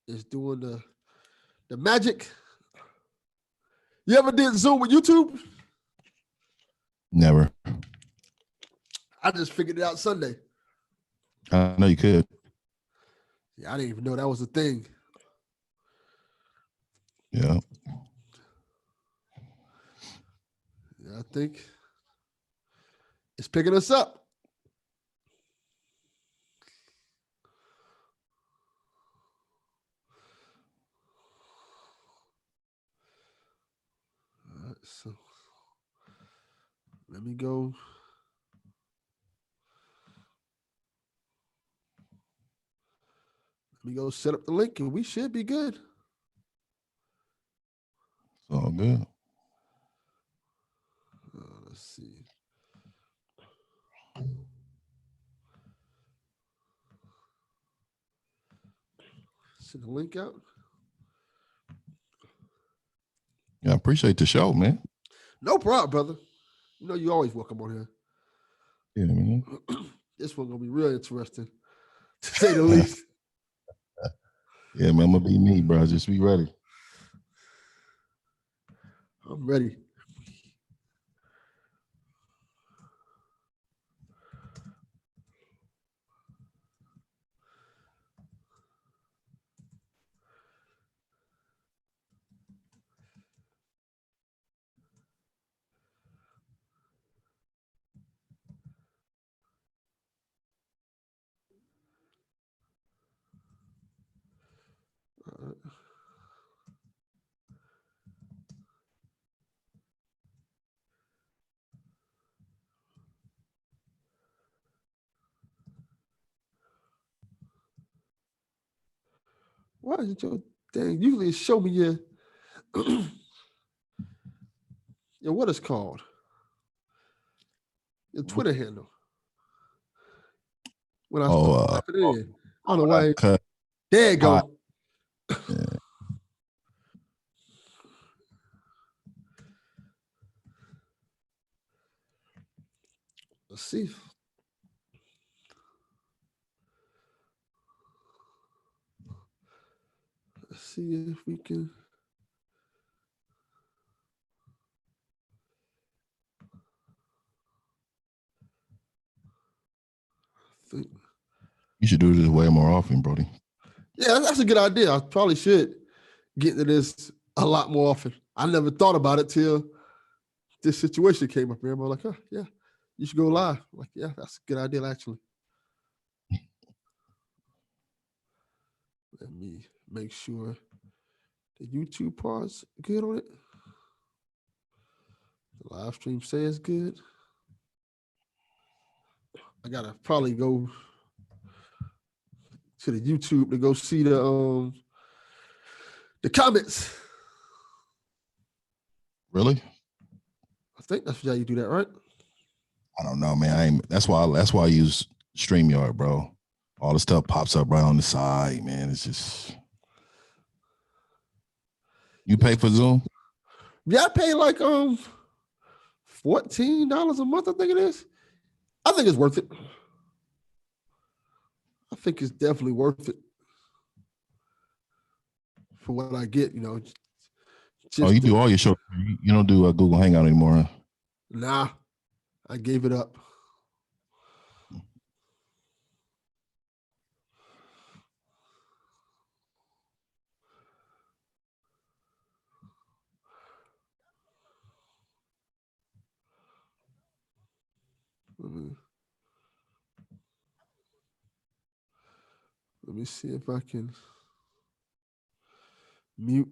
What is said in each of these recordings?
is doing the magic. You ever did Zoom with YouTube? Never. I just figured it out Sunday. I know you could. Yeah, I didn't even know that was a thing. Yeah. Yeah, I think it's picking us up. All right, so let me go. Let me go set up the link and we should be good. It's all good. Let's see. Send the link out. Yeah, I appreciate the show, man. No problem, brother. You know you always welcome on here. Yeah, man. This one gonna be real interesting, to say the least. Yeah, man, I'm gonna be me, bro. Just be ready. I'm ready. Why is it your thing? Usually it show me your what it's called? Your Twitter handle. When I start typing it in. I don't know why. Uncut. There you go. Yeah. Let's see. Let's see if we can. You should do this way more often, Brody. Yeah, that's a good idea. I probably should get into this a lot more often. I never thought about it till this situation came up here. I'm like, oh, yeah, you should go live. I'm like, yeah, that's a good idea, actually. Let me make sure the YouTube part's good on it. The live stream says good. I gotta probably go to the YouTube to go see the comments. Really? I think that's how you do that, right? I don't know, man. That's why I use StreamYard, bro. All the stuff pops up right on the side, man. It's just you pay for Zoom? Yeah, I pay like $14 a month, I think it is. I think it's worth it. I think it's definitely worth it for what I get, You do all your shows. You don't do Google Hangout anymore, huh? Nah, I gave it up. Let me see if I can mute.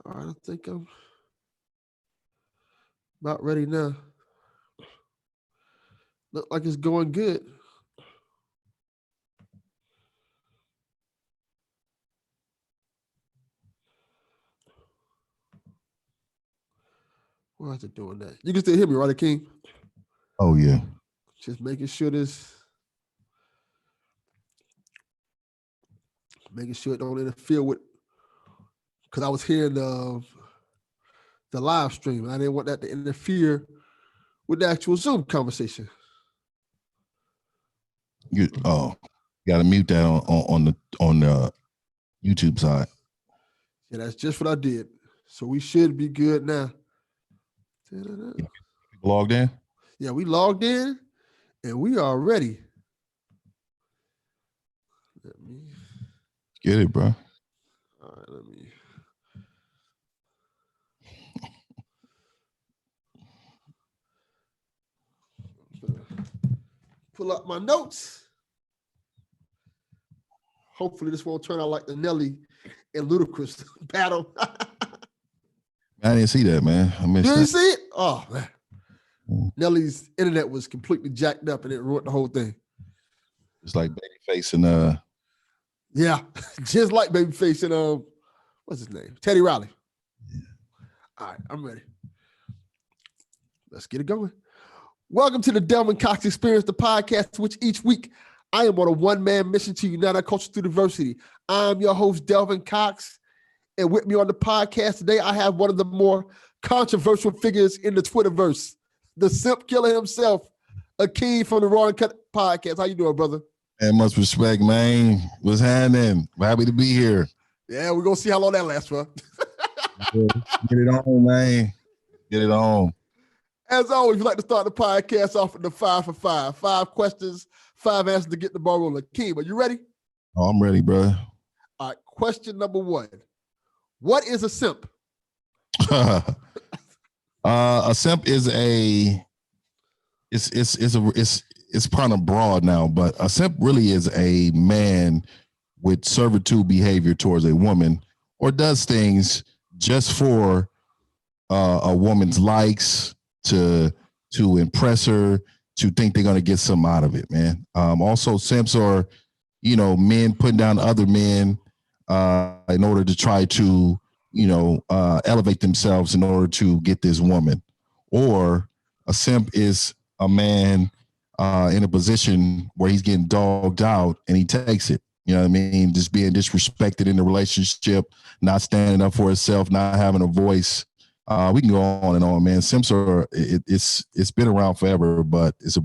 All right, I think I'm about ready now. Look like it's going good. Why is it doing that? You can still hear me, right, King? Oh, yeah. Just making sure it don't interfere with, because I was hearing the live stream. I didn't want that to interfere with the actual Zoom conversation. You gotta mute that on the YouTube side. Yeah, that's just what I did. So we should be good now. Logged in? Yeah, we logged in and we are ready. Let me get it, bro. All right, let me pull up my notes. Hopefully this won't turn out like the Nelly and Ludacris battle. I didn't see that, man. I missed that. You didn't see it? Oh, man. Nelly's internet was completely jacked up and it ruined the whole thing. It's like Babyface and yeah, just like Babyface and what's his name? Teddy Riley. Yeah. All right, I'm ready. Let's get it going. Welcome to the Delvin Cox Experience, the podcast, which each week I am on a one-man mission to unite our culture through diversity. I'm your host, Delvin Cox, and with me on the podcast today, I have one of the more controversial figures in the Twitterverse, the simp killer himself, Akeem from the Uncut podcast. How you doing, brother? And much respect, man. What's happening? I'm happy to be here. Yeah, we're going to see how long that lasts for. Get it on, man. Get it on. As always, we like to start the podcast off with the 5 for 5. 5 questions, 5 answers to get the ball rolling. Akeem, are you ready? Oh, I'm ready, bro. All right, question number 1. What is a simp? A simp is it's kind of broad now, but a simp really is a man with servitude behavior towards a woman, or does things just for a woman's likes, to impress her, to think they're gonna get something out of it, man. Also, simps are, men putting down other men in order to try to, elevate themselves in order to get this woman. Or a simp is a man in a position where he's getting dogged out and he takes it. You know what I mean? Just being disrespected in the relationship, not standing up for himself, not having a voice. We can go on and on, man. Simps are it's been around forever, but it's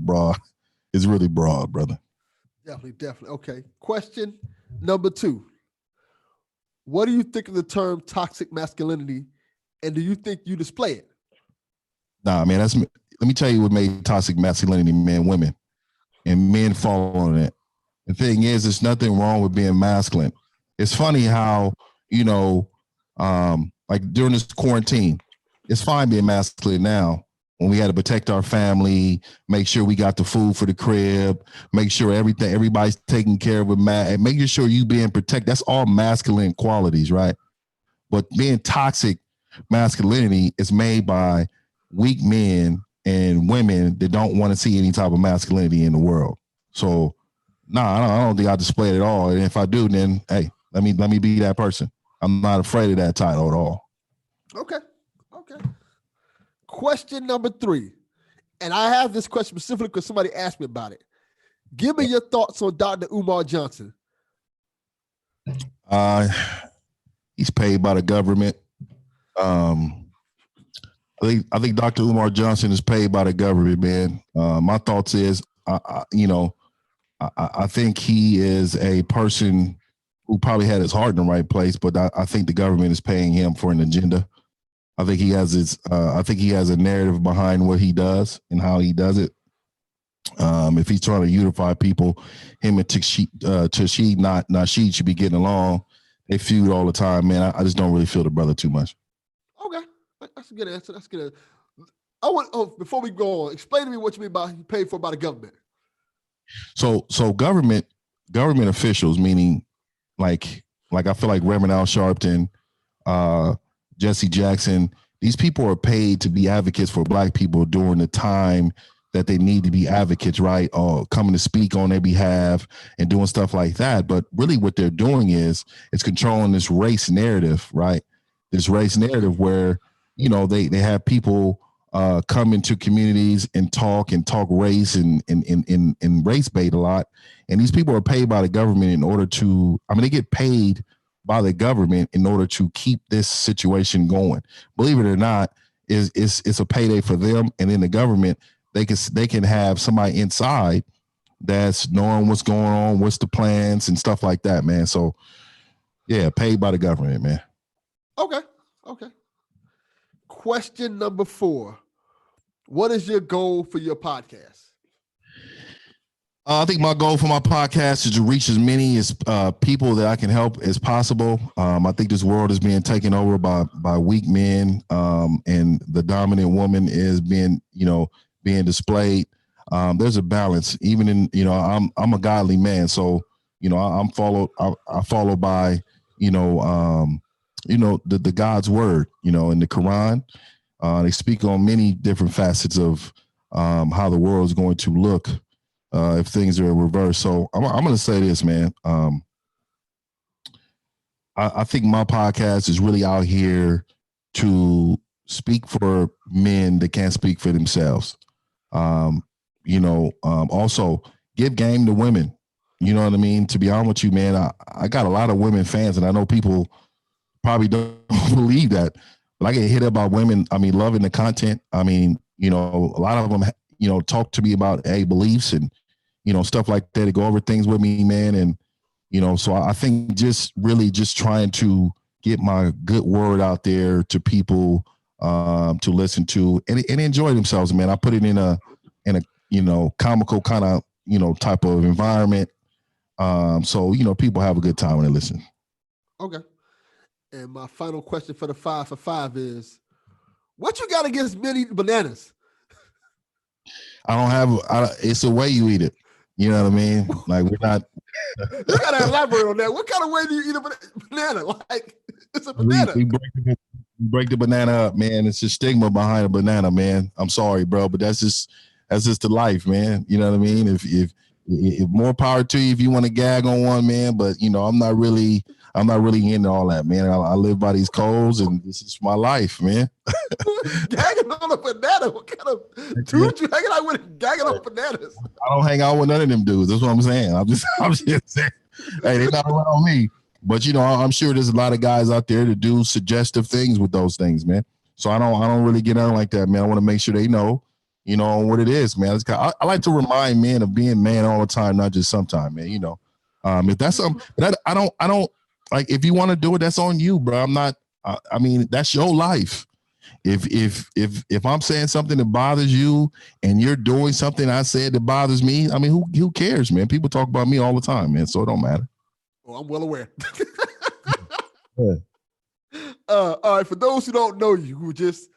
really broad, brother. Definitely. Okay. Question number 2. What do you think of the term toxic masculinity, and do you think you display it? Nah, man, let me tell you what made toxic masculinity, man, women. And men fall on it. The thing is, there's nothing wrong with being masculine. It's funny how, like during this quarantine, it's fine being masculine now when we had to protect our family, make sure we got the food for the crib, make sure everybody's taken care of, and making sure you being protected. That's all masculine qualities, right? But being toxic masculinity is made by weak men and women that don't want to see any type of masculinity in the world. So, I don't think I display it at all. And if I do, then hey, let me be that person. I'm not afraid of that title at all. Okay. Question number 3. And I have this question specifically because somebody asked me about it. Give me your thoughts on Dr. Umar Johnson. He's paid by the government. I think Dr. Umar Johnson is paid by the government, man. My thoughts is, I think he is a person who probably had his heart in the right place, but I think the government is paying him for an agenda. I think he has a narrative behind what he does and how he does it. If he's trying to unify people, him and Tashid, not she should be getting along. They feud all the time, man. I just don't really feel the brother too much. Okay, that's a good answer. That's good. Before we go on, explain to me what you mean by paid for by the government. So government officials, meaning like I feel like Reverend Al Sharpton, Jesse Jackson, these people are paid to be advocates for Black people during the time that they need to be advocates, right? Or coming to speak on their behalf and doing stuff like that. But really what they're doing is it's controlling this race narrative, right? This race narrative where, they have people come into communities and talk race and race bait a lot. And these people are paid by the government in order to, they get paid by the government in order to keep this situation going. Believe it or not, it's a payday for them, and then the government they can have somebody inside that's knowing what's going on, what's the plans and stuff like that, man. So yeah, paid by the government, man. Okay. Question number 4. What is your goal for your podcast? I think my goal for my podcast is to reach as many as people that I can help as possible. I think this world is being taken over by weak men, and the dominant woman is being displayed. There's a balance, even in I'm a godly man, so I follow by the God's word, in the Quran. They speak on many different facets of how the world is going to look if things are reversed. So I'm going to say this, man. I think my podcast is really out here to speak for men that can't speak for themselves. Also give game to women. You know what I mean? To be honest with you, man, I got a lot of women fans, and I know people probably don't believe that, but I get hit up by women. I mean, loving the content. I mean, a lot of them, talk to me about beliefs and, stuff like that, to go over things with me, man. And, so I think just trying to get my good word out there to people to listen to and enjoy themselves, man. I put it in a comical kind of, type of environment. So, people have a good time when they listen. Okay. And my final question for the 5 for 5 is, what you got against men eating bananas? It's the way you eat it. You know what I mean? Like, we're not. You got to elaborate on that. What kind of way do you eat a banana? Like, it's a banana. We break the banana up, man. It's a stigma behind a banana, man. I'm sorry, bro, but that's just the life, man. You know what I mean? If more power to you if you want to gag on one, man. But I'm not really into all that, man. I live by these codes, and this is my life, man. Gagging on a banana? What kind of dude you hanging out with? Gagging on bananas? I don't hang out with none of them dudes. That's what I'm saying. I'm just saying. Hey, they're not around me. But I'm sure there's a lot of guys out there that do suggestive things with those things, man. So I don't really get on like that, man. I want to make sure they know, what it is, man. I like to remind men of being man all the time, not just sometime, man. If that's something that I don't like, if you want to do it, that's on you, bro. I'm not. I mean, that's your life. If I'm saying something that bothers you and you're doing something I said that bothers me, I mean, who cares, man? People talk about me all the time, man. So it don't matter. Oh, I'm well aware. Yeah. All right, for those who don't know you, who just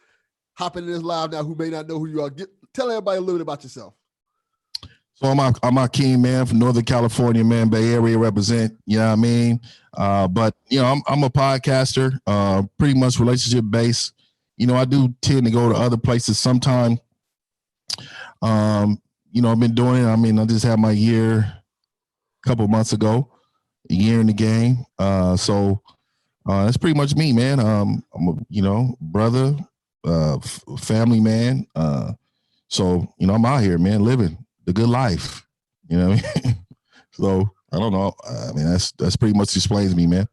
hopping in this live now, who may not know who you are, tell everybody a little bit about yourself. So I'm Akeem, man, from Northern California, man, Bay Area represent, you know what I mean? But, I'm a podcaster, pretty much relationship based. I do tend to go to other places sometime. I've been doing it. I mean, I just had my year a couple of months ago, a year in the game. So that's pretty much me, man. I'm a, brother, family man. So, I'm out here, man, living the good life. You know what I mean? So I don't know. I mean, that's pretty much explains me, man.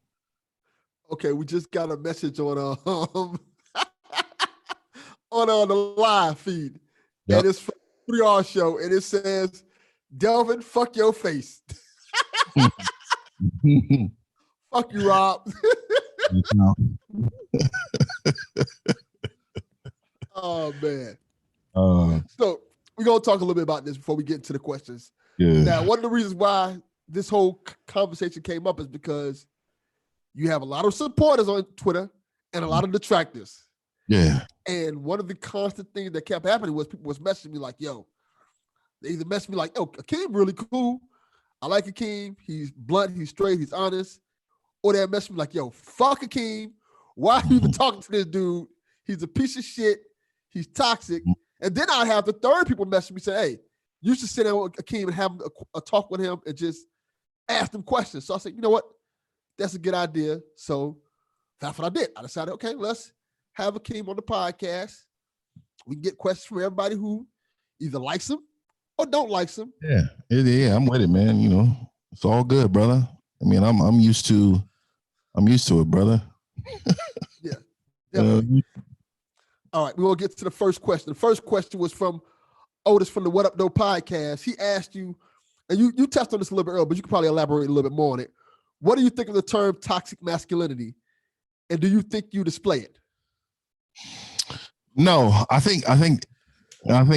Okay, we just got a message on on the live feed. Yep. And it's from the 3R show, and it says, Delvin, fuck your face. Fuck you, Rob. Oh, man. So we're going to talk a little bit about this before we get into the questions. Yeah. Now, one of the reasons why this whole conversation came up is because you have a lot of supporters on Twitter and a lot of detractors. Yeah. And one of the constant things that kept happening was people was messaging me like, yo, they either messaged me like, yo, Akeem really cool. I like Akeem. He's blunt, he's straight, he's honest. Or they messaged me like, yo, fuck Akeem. Why are you even talking to this dude? He's a piece of shit. He's toxic. And then I'd have the third people message me say, hey, you should sit down with Akeem and have a talk with him and just ask him questions. So I said, you know what? That's a good idea. So that's what I did. I decided, okay, let's have Akeem on the podcast. We can get questions from everybody who either likes him or don't like him. Yeah, I'm with it, man. It's all good, brother. I mean, I'm used to it, brother. Yeah. Definitely. All right, we will get to the first question. The first question was from Otis from the What Up Though podcast, he asked you, and you touched on this a little bit earlier, but you could probably elaborate a little bit more on it. What do you think of the term toxic masculinity, and do you think you display it? No, I think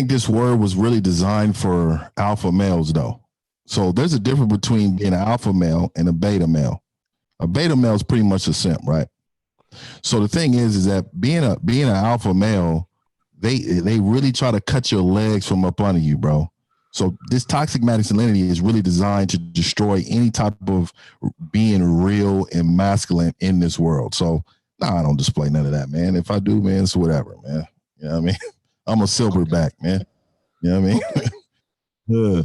this word was really designed for alpha males, though. So there's a difference between being an alpha male and a beta male. A beta male is pretty much a simp, right? So the thing is that being an alpha male, they really try to cut your legs from up under you, bro. So this toxic masculinity is really designed to destroy any type of being real and masculine in this world. So I don't display none of that, man. If I do, man, it's whatever, man. You know what I mean? I'm a silverback, man. You know what I mean? Yeah.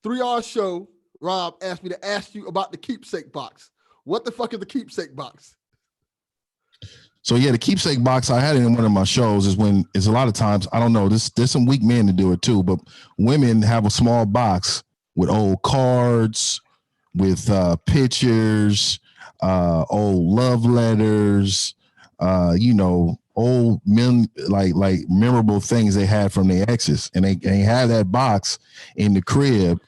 3R show, Rob asked me to ask you about the keepsake box. What the fuck is the keepsake box? So yeah, the keepsake box, I had it in one of my shows, is a lot of times, I don't know, there's some weak men to do it too, but women have a small box with old cards, with pictures, old love letters, old men, like memorable things they had from their exes. And they have that box in the crib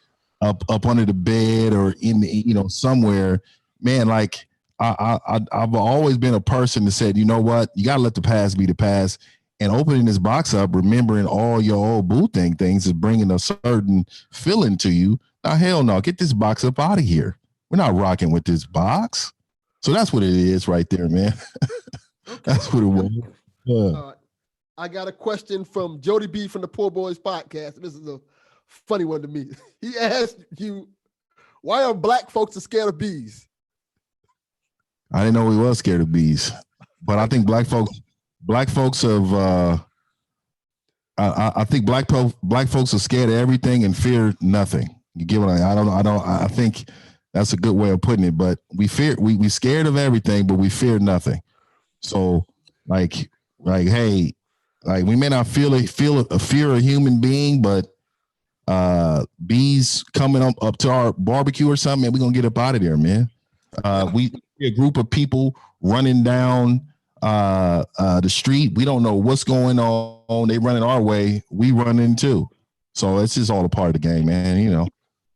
up under the bed or in the, somewhere, man, like, I've always been a person that said, you know what, you got to let the past be the past, and opening this box up, remembering all your old boo things is bringing a certain feeling to you. Now, hell no, get this box up out of here. We're not rocking with this box. So that's what it is right there, man. Okay. That's what it was. Yeah. I got a question from Jody B from the Poor Boys podcast. This is a funny one to me. He asked you, why are black folks scared of bees? I didn't know we was scared of bees, but I think black folks have. I think black folks are scared of everything and fear nothing. You get what I think that's a good way of putting it. But we scared of everything, but we fear nothing. So like hey, like we may not feel a fear of a human being, but bees coming up to our barbecue or something, man, we're gonna get up out of there, man. We a group of people running down the street. We don't know what's going on. They running our way. We running too. So it's just all a part of the game, man.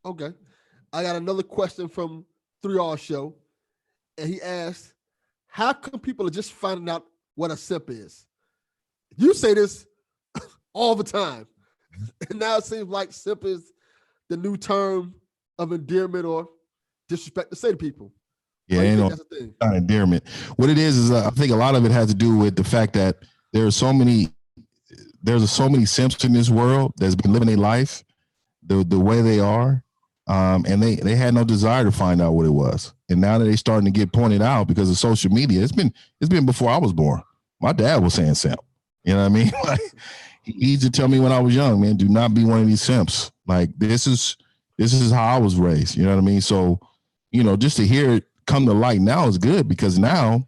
Okay. I got another question from 3R show. And he asked, how come people are just finding out what a simp is? You say this all the time. And now it seems like simp is the new term of endearment or disrespect to say to people. Yeah, that's not endearment. What it is I think a lot of it has to do with the fact that there's so many simps in this world that's been living their life the way they are, and they had no desire to find out what it was. And now that they're starting to get pointed out because of social media, it's been before I was born. My dad was saying simp. You know what I mean? Like, he used to tell me when I was young, man, do not be one of these simps. Like this is how I was raised. You know what I mean? So, just to hear it come to light now is good, because now,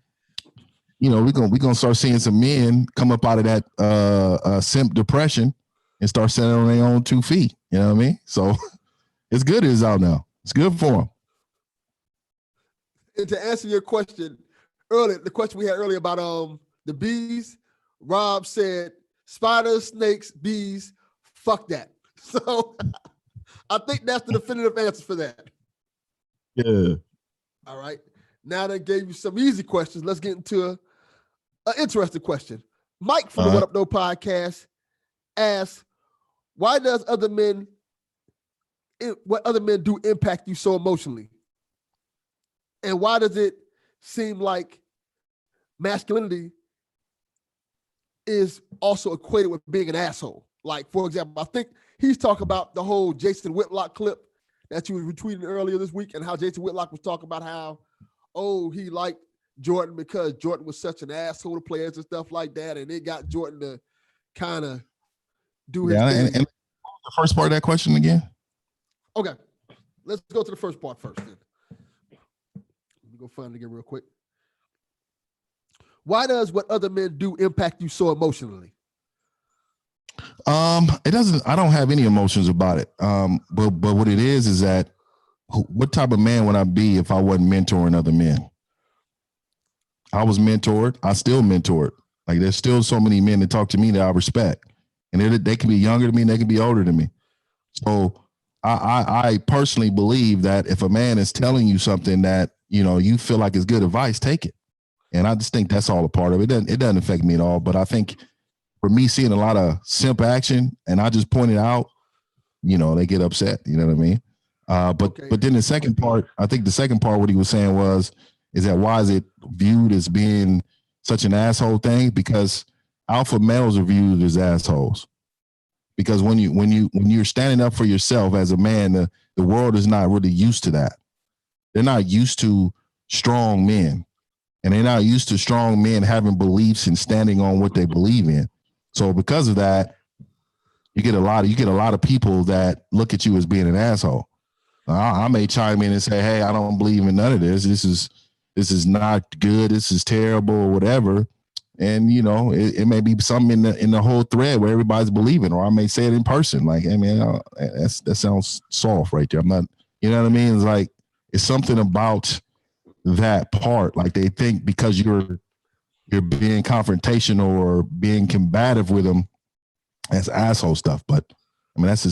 we're gonna start seeing some men come up out of that simp depression and start standing on their own 2 feet. You know what I mean? So it's good it's out now. It's good for them. And to answer your question earlier, the question we had earlier about the bees, Rob said spiders, snakes, bees, fuck that. So I think that's the definitive answer for that. Yeah. All right. Now that I gave you some easy questions, let's get into an interesting question. Mike from the What Up Though podcast asks, what other men do impact you so emotionally? And why does it seem like masculinity is also equated with being an asshole? Like, for example, I think he's talking about the whole Jason Whitlock clip that you were retweeting earlier this week, and how Jason Whitlock was talking about how, he liked Jordan because Jordan was such an asshole to players and stuff like that, and it got Jordan to kind of do his thing. And the first part of that question again? Okay, let's go to the first part first then. Let me go find it again real quick. Why does what other men do impact you so emotionally? It doesn't. I don't have any emotions about it. But what it is that what type of man would I be if I wasn't mentoring other men? I was mentored. I still mentored. Like, there's still so many men that talk to me that I respect. and they can be younger than me, and they can be older than me. So I personally believe that if a man is telling you something that you feel like is good advice, take it. And I just think that's all a part of it. It doesn't affect me at all. But I think for me seeing a lot of simp action, and I just pointed out, they get upset. You know what I mean? But then the second part, I think the second part, what he was saying is that why is it viewed as being such an asshole thing? Because alpha males are viewed as assholes. Because when you're standing up for yourself as a man, the world is not really used to that. They're not used to strong men, and they're not used to strong men having beliefs and standing on what they believe in. So because of that, you get a lot of people that look at you as being an asshole. I may chime in and say, "Hey, I don't believe in none of this. This is not good. This is terrible, or whatever." And it may be something in the whole thread where everybody's believing, or I may say it in person, like, "Hey, man, that sounds soft right there." I'm not, you know what I mean? It's like it's something about that part. Like they think because you're being confrontational or being combative with them, that's asshole stuff. But I mean, that's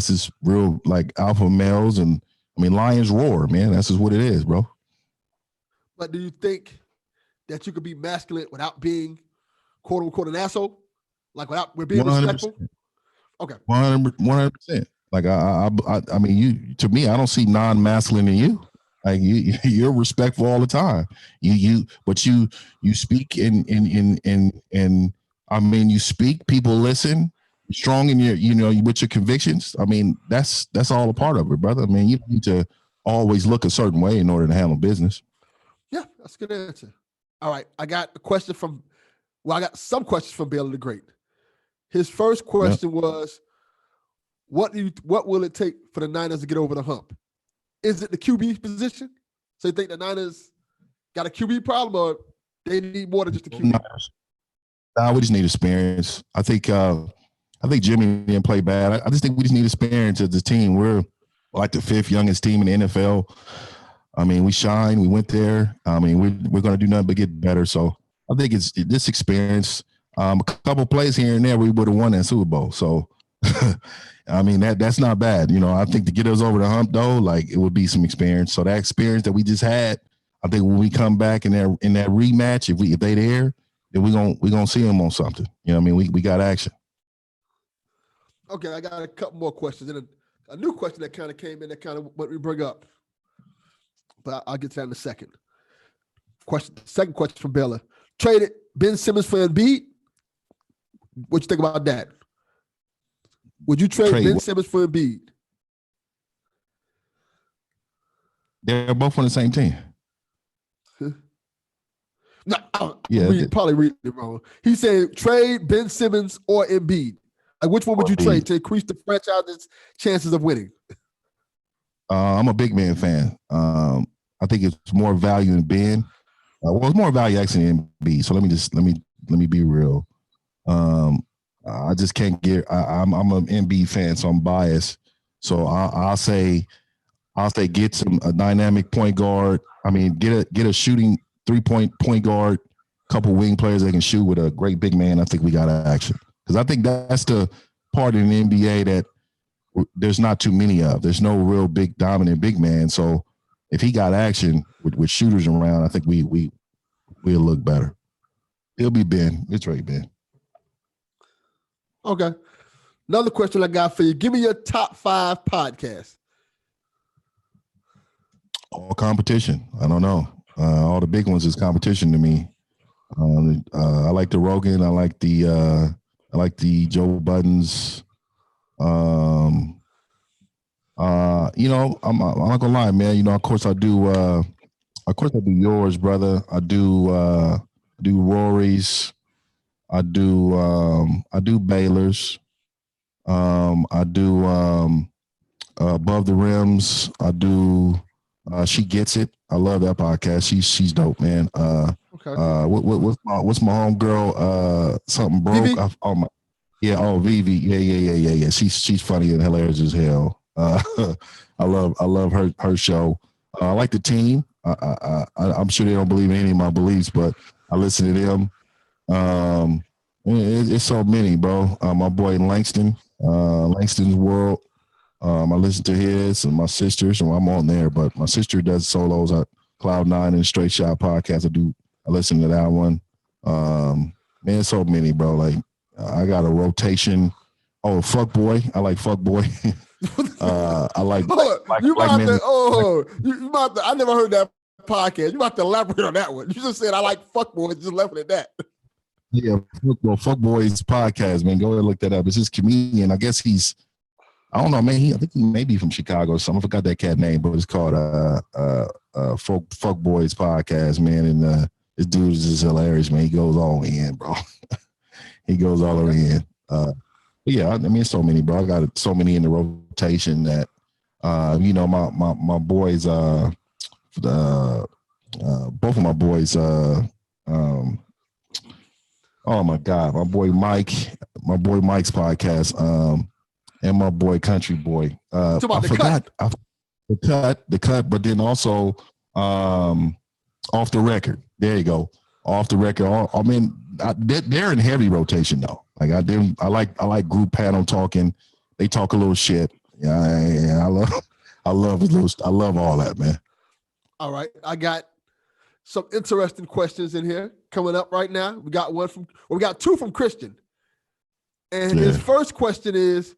just real, like, alpha males, and I mean, lions roar, man. That's just what it is, bro. But do you think that you could be masculine without being quote unquote an asshole? Like we're being 100%. Respectful? Okay. 100%. Like I mean, to me, I don't see non-masculine in you. Like you're respectful all the time. But you speak in I mean, you speak, people listen, strong in your, with your convictions. I mean, that's all a part of it, brother. I mean, you need to always look a certain way in order to handle business. Yeah, that's a good answer. All right, I got some questions from Baylor the Great. His first question was, what will it take for the Niners to get over the hump? Is it the QB position? So you think the Niners got a QB problem, or they need more than just a QB? Nah, we just need experience. I think Jimmy didn't play bad. I just think we just need experience as a team. We're like the fifth youngest team in the NFL. I mean, we shine. We went there. I mean, we're going to do nothing but get better. So I think it's this experience. A couple plays here and there, we would have won that Super Bowl. So, I mean, that's not bad. I think to get us over the hump, though, like, it would be some experience. So that experience that we just had, I think when we come back in that rematch, if they there, then we gonna see them on something. You know what I mean? We got action. Okay, I got a couple more questions, and a new question that kind of came in that kind of what we bring up. But I'll get to that in a second. Second question from Bella. Traded Ben Simmons for Embiid. What you think about that? Would you trade Ben Simmons for Embiid? They're both on the same team. No, probably reading it wrong. He said trade Ben Simmons or Embiid. Like, which one would you trade to increase the franchise's chances of winning? I'm a big man fan. I think it's more value in Ben. It's more value actually in Embiid. So let me be real. I just can't get. I'm an Embiid fan, so I'm biased. So I'll say get a dynamic point guard. I mean, get a shooting 3-point point guard, couple wing players that can shoot with a great big man. I think we got action, because I think that's the part in the NBA that there's not too many of. There's no real big dominant big man. So if he got action with shooters around, I think we'll look better. It'll be Ben. It's right, Ben. Okay. Another question I got for you. Give me your top 5 podcasts. All competition. I don't know. All the big ones is competition to me. I like the Rogan. I like the Joe Buttons. I'm not gonna lie, man. Of course I do. Of course I do yours, brother. I do Rory's. I do Baylor's. I do Above the Rims. I do She Gets It. I love that podcast. She's dope, man. Okay. What's my homegirl? Something broke. Vivi. Yeah. She's funny and hilarious as hell. I love her show. I like the team. I'm sure they don't believe in any of my beliefs, but I listen to them. It's so many, bro. My boy Langston, Langston's World. I listen to his and my sister's, and I'm on there. But my sister does solos at Cloud9 and Straight Shot podcast. I listen to that one. Man, so many, bro. Like I got a rotation. Oh, fuck boy. I like fuck boy. I like. You about to? I never heard that podcast. You about to elaborate on that one? You just said I like fuck boys. Just left it at that. Yeah, fuck boys podcast, man. Go ahead and look that up. It's this comedian. I guess I don't know, man. I think he may be from Chicago or something. I forgot that cat name, but it's called Fuck Boys podcast, man. And this dude is just hilarious, man. He goes all in, bro. He goes all the way in. Yeah, I mean, so many, bro. I got so many in the rotation that, my boys, both of my boys, oh my God, my boy Mike's podcast, and my boy Country Boy. I forgot the cut, but then also off the record. There you go, off the record. I mean, they're in heavy rotation though. Like I like group panel talking. They talk a little shit. Yeah, I love all that, man. All right, I got some interesting questions in here coming up right now. We got two from Christian. And his first question is,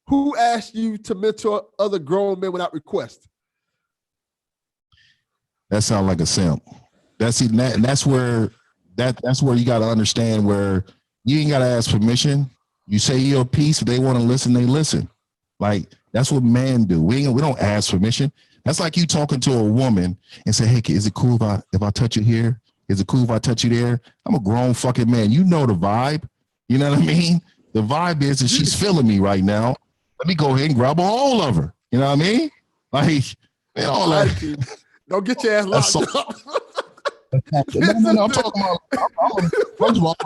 who asked you to mentor other grown men without request? That sounds like a simp. That's where you got to understand where you ain't got to ask permission. You say your piece. If they want to listen, they listen. Like that's what men do. We don't ask permission. That's like you talking to a woman and say, "Hey, is it cool if I touch you here? Is it cool if I touch you there?" I'm a grown fucking man. You know the vibe. You know what I mean? The vibe is that she's feeling me right now. Let me go ahead and grab a hold of her. You know what I mean? Like, man, all that. Don't get your ass locked up. No, I'm talking about. First of all,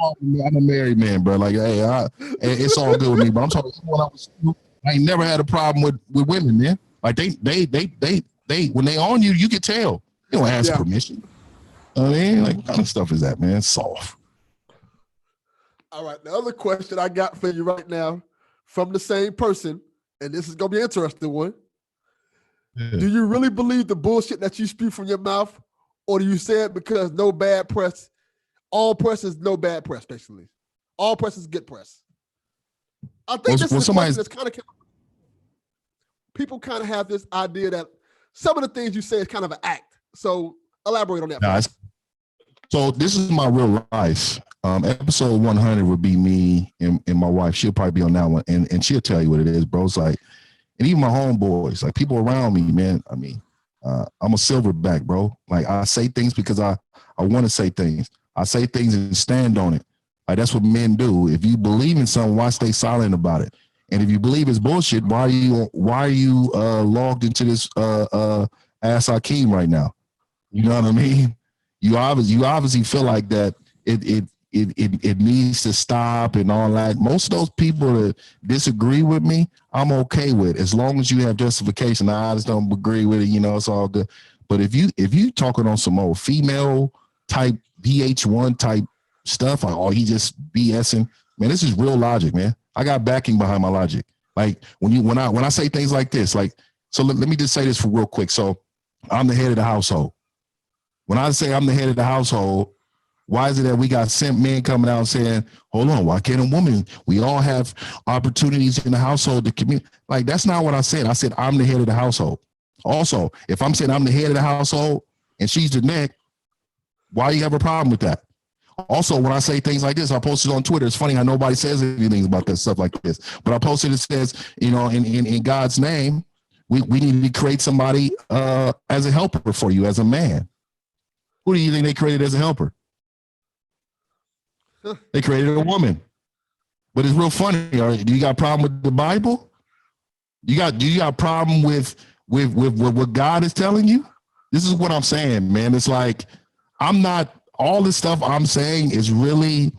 I'm a married man, bro. Like, hey, it's all good with me. But I'm talking when I was single, I ain't never had a problem with women, man. Like they when they on you, you can tell. You don't ask permission. I mean, like, what kind of stuff is that, man? It's soft. All right, the other question I got for you right now from the same person, and this is gonna be an interesting one. Yeah. Do you really believe the bullshit that you spew from your mouth, or do you say it because no bad press? All press is no bad press, basically. All press is good press. I think this is a question that's kind of people kind of have this idea that some of the things you say is kind of an act. So elaborate on that. Nah, so this is my real life. Episode 100 would be me and my wife. She'll probably be on that one, and she'll tell you what it is, bro. It's like, and even my homeboys, like people around me, man. I mean, I'm a silverback, bro. Like I say things because I want to say things. I say things and stand on it. Like that's what men do. If you believe in something, why stay silent about it? And if you believe it's bullshit, why are you logged into this ass Hakeem right now? You know what I mean? You obviously feel like that it needs to stop and all that. Most of those people that disagree with me, I'm okay with, as long as you have justification. I just don't agree with it, you know, it's all good. But if you talking on some old female type VH1 type stuff, like, oh, he just BSing, man, this is real logic, man. I got backing behind my logic. Like when I say things like this, like, so let me just say this for real quick. So I'm the head of the household. When I say I'm the head of the household, why is it that we got simp men coming out saying, hold on, why can't a woman? We all have opportunities in the household to communicate. Like, that's not what I said. I said, I'm the head of the household. Also, if I'm saying I'm the head of the household and she's the neck, why do you have a problem with that? Also, when I say things like this, I posted on Twitter. It's funny how nobody says anything about that stuff like this. But I posted, it says, you know, in God's name, we need to create somebody as a helper for you as a man. Who do you think they created as a helper? They created a woman. But it's real funny. Do you got a problem with the Bible? Do you got a problem with what God is telling you? This is what I'm saying, man. It's like, I'm not, all this stuff I'm saying is really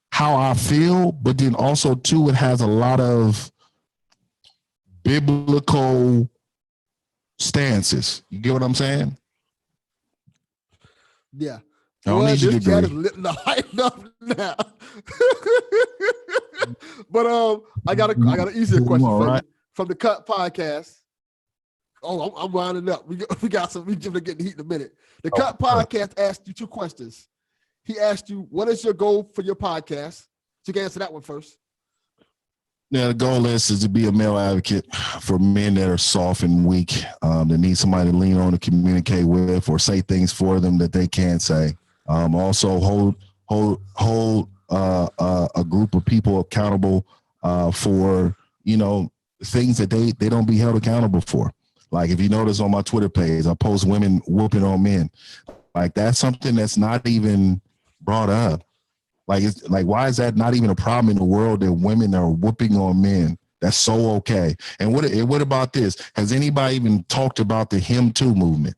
how I feel, but then also too, it has a lot of biblical stances. You get what I'm saying? Yeah. I don't need your this chat is degree. lit the lighten up now. But I got an easier question for you from the Cut podcast. Oh, I'm winding up. We got some. We're getting heat in a minute. The Cut podcast asked you 2 questions. He asked you, "What is your goal for your podcast?" So you can answer that one first. Yeah, the goal is to be a male advocate for men that are soft and weak, that need somebody to lean on to communicate with or say things for them that they can't say. Also hold a group of people accountable for things that they don't be held accountable for. Like if you notice on my Twitter page, I post women whooping on men. Like that's something that's not even brought up. Like why is that not even a problem in the world that women are whooping on men? That's so okay. And what about this? Has anybody even talked about the Him Too movement?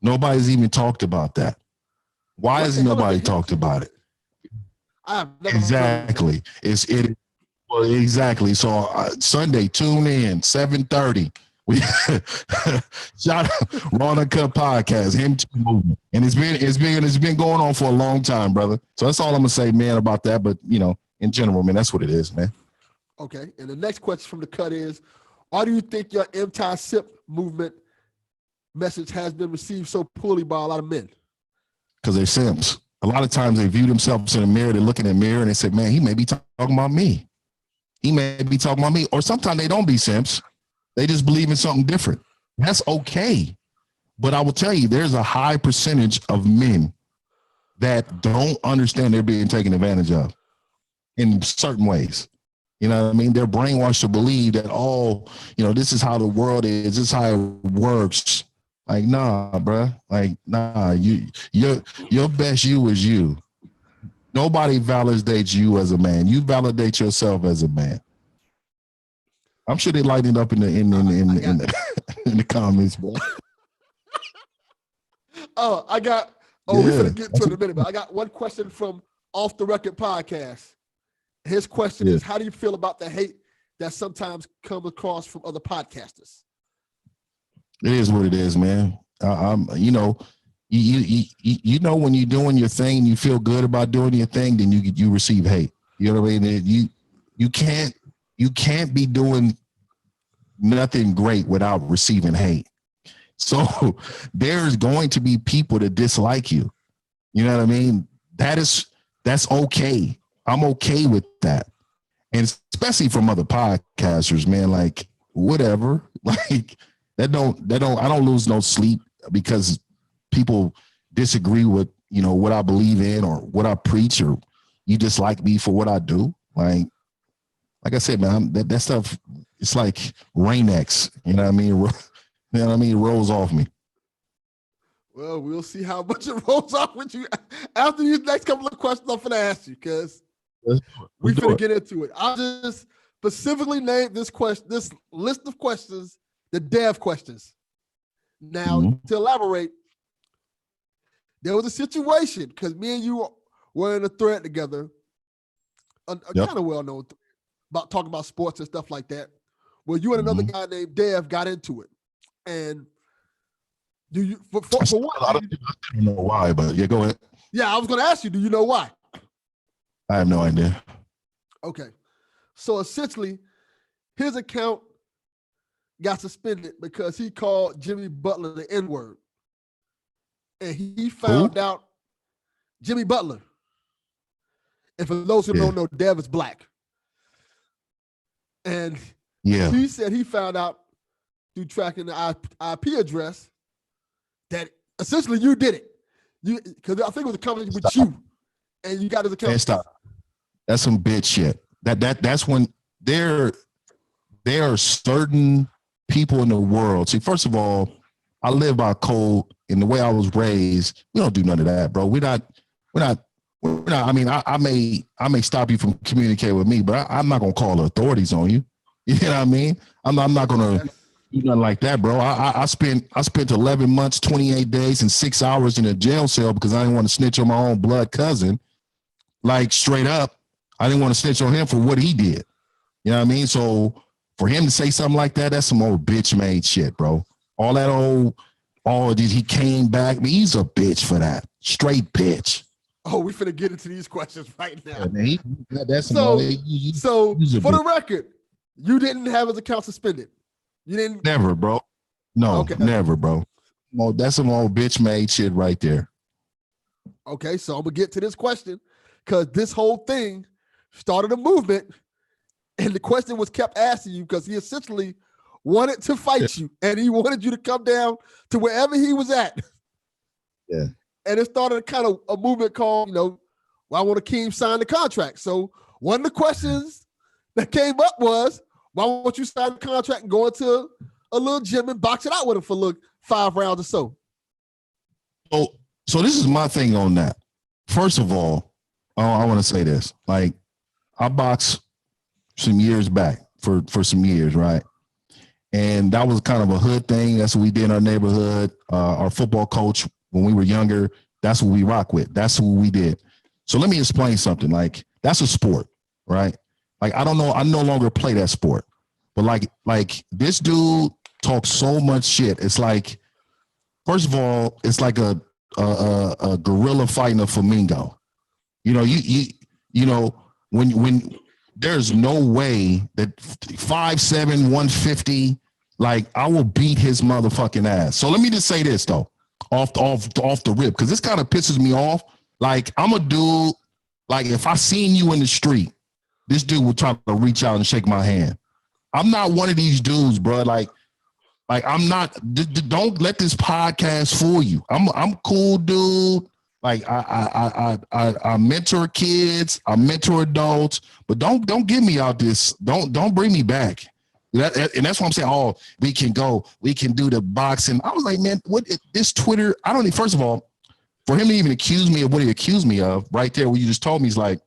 Nobody's even talked about that. Why has nobody talked about it? Exactly. Exactly. So Sunday, tune in 7:30. We shout out Uncut podcast, Him Too movement, and it's been going on for a long time, brother. So that's all I'm gonna say, man, about that. But in general, man, that's what it is, man. Okay. And the next question from the Cut is, why do you think your anti-SIP movement message has been received so poorly by a lot of men? Because they're simps. A lot of times they view themselves in the mirror, they look in the mirror and they say, man, he may be talking about me. He may be talking about me. Or sometimes they don't be simps. They just believe in something different. That's okay. But I will tell you, there's a high percentage of men that don't understand they're being taken advantage of in certain ways. You know what I mean? They're brainwashed to believe that, this is how the world is. This is how it works. Like, nah, bro. Like, nah, your best you is you. Nobody validates you as a man. You validate yourself as a man. I'm sure they lighten up in the comments, bro. We're gonna get to it in a minute, but I got one question from Off the Record podcast. His question is, how do you feel about the hate that sometimes comes across from other podcasters? It is what it is, man. When you're doing your thing, you feel good about doing your thing, then you receive hate. You know what I mean? You can't be doing nothing great without receiving hate. So there's going to be people that dislike you. You know what I mean? That's okay. I'm okay with that. And especially from other podcasters, man, like whatever. Like I don't lose no sleep because people disagree with, what I believe in or what I preach, or you dislike me for what I do. Like I said, man, that stuff, it's like Rain-X, you know what I mean? You know what I mean? It rolls off me. Well, we'll see how much it rolls off with you after these next couple of questions I'm going to ask you, because we're going to get into it. I'll just specifically name this list of questions, the Dev questions. Now, to elaborate, there was a situation, because me and you were in a thread together, a kind of well-known thread, about talking about sports and stuff like that, where you and another guy named Dev got into it. And do you, for what? I don't know why, but yeah, go ahead. Yeah, I was going to ask you, do you know why? I have no idea. Okay. So essentially, his account got suspended because he called Jimmy Butler the N-word. And he found out Jimmy Butler. And for those who don't know, Dev is black. And he said he found out through tracking the IP address that essentially you did it. Because I think it was a conversation with you, and you got his account. Man, stop. That's some bitch shit. That's when there are certain people in the world. See, first of all, I live by code, and the way I was raised, we don't do none of that, bro. We're not. I mean, I may stop you from communicating with me, but I'm not gonna call the authorities on you. You know what I mean? I'm not gonna do nothing like that, bro. I spent 11 months, 28 days, and 6 hours in a jail cell because I didn't want to snitch on my own blood cousin. Like straight up, I didn't want to snitch on him for what he did. You know what I mean? So for him to say something like that, that's some old bitch made shit, bro. All that he came back. I mean, he's a bitch for that. straight bitch. Oh, we finna get into these questions right now. Yeah, man, that's So he's for the record, you didn't have his account suspended. You didn't. Never, bro. No, Okay. never, bro. Well, that's some old bitch made shit right there. Okay, so I'm gonna get to this question because this whole thing started a movement, and the question was kept asking you because he essentially wanted to fight you, and he wanted you to come down to wherever he was at. Yeah. And it started a kind of a movement called, why won't Akeem sign the contract? So one of the questions that came up was, why won't you sign the contract and go into a little gym and box it out with him for 5 rounds or so? So this is my thing on that. First of all, I want to say this. Like, I boxed some years back for some years, right? And that was kind of a hood thing. That's what we did in our neighborhood. Our football coach, when we were younger, that's what we rock with. That's what we did. So let me explain something. Like, that's a sport, right? Like, I don't know. I no longer play that sport. But like this dude talks so much shit. It's like, first of all, it's like a gorilla fighting a flamingo. When there's no way that 5'7", 150, like, I will beat his motherfucking ass. So let me just say this though, off the rip, because this kind of pisses me off. Like, I'm a dude, like, if I seen you in the street, this dude would try to reach out and shake my hand. I'm not one of these dudes, bro. Like I'm not. Don't let this podcast fool you. I'm cool, dude. Like, I mentor kids, I mentor adults, but don't get me out this. Don't bring me back. And that's why I'm saying, oh, we can do the boxing. I was like, man, what this Twitter? I don't. First of all, for him to even accuse me of what he accused me of, right there, what you just told me, is like,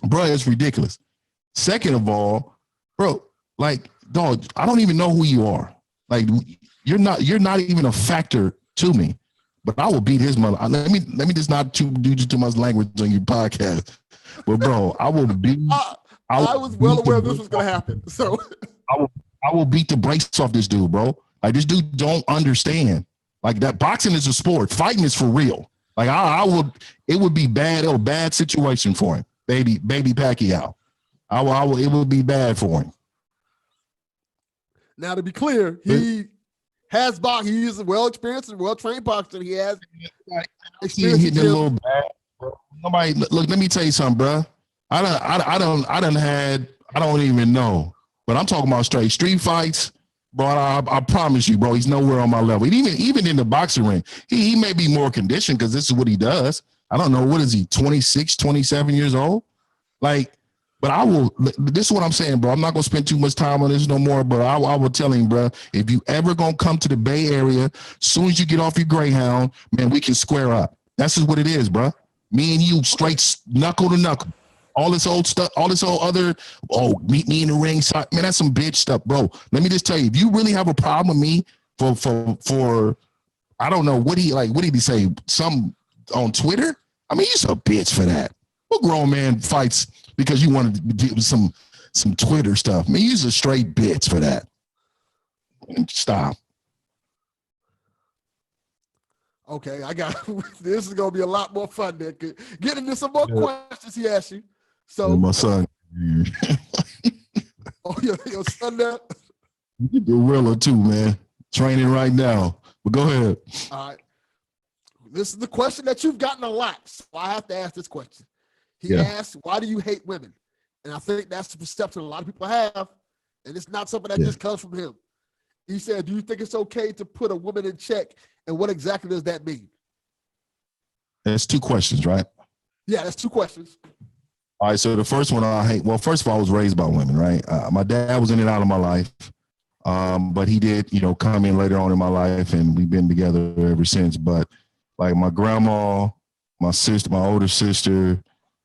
bro, it's ridiculous. Second of all, bro, like, dog, I don't even know who you are. Like, you're not even a factor to me. But I will beat his mother. Let me just not do too much language on your podcast. But bro, I will beat. I was well aware this was gonna happen. So I will beat the brakes off this dude, bro. Like, this dude don't understand. Like, that boxing is a sport. Fighting is for real. Like, it would be bad. A bad situation for him, baby Pacquiao. It would be bad for him. Now, to be clear, he has boxed. He is a well-experienced and well-trained boxer. He has experience. Hitting a little bad. Nobody look. Let me tell you something, bro. I don't even know. But I'm talking about straight street fights, bro. I promise you, bro. He's nowhere on my level. Even in the boxing ring, he may be more conditioned because this is what he does. I don't know. What is he? 26, 27 years old? Like. But I will. This is what I'm saying, bro. I'm not gonna spend too much time on this no more. But I will tell him, bro. If you ever gonna come to the Bay Area, as soon as you get off your Greyhound, man, we can square up. That's just what it is, bro. Me and you, straight knuckle to knuckle. All this old stuff, all this old other. Oh, meet me in the ring, man. That's some bitch stuff, bro. Let me just tell you, if you really have a problem with me for, I don't know what did he say? Some on Twitter. I mean, you're a bitch for that. What grown man fights because you wanted to do some Twitter stuff? Man, you're a straight bitch for that. Stop. Okay, I got this is gonna be a lot more fun than get into some more questions he asked you. So yeah, my son. Oh, your son there? Gorilla too, man. Training right now. But go ahead. All right. This is the question that you've gotten a lot, so I have to ask this question. He asked, why do you hate women? And I think that's the perception a lot of people have, and it's not something that just comes from him. He said, do you think it's okay to put a woman in check? And what exactly does that mean? There's 2 questions, right? Yeah, that's 2 questions. All right, so the first one I hate, well, first of all, I was raised by women, right? My dad was in and out of my life, but he did, come in later on in my life, and we've been together ever since. But like my grandma, my sister, my older sister,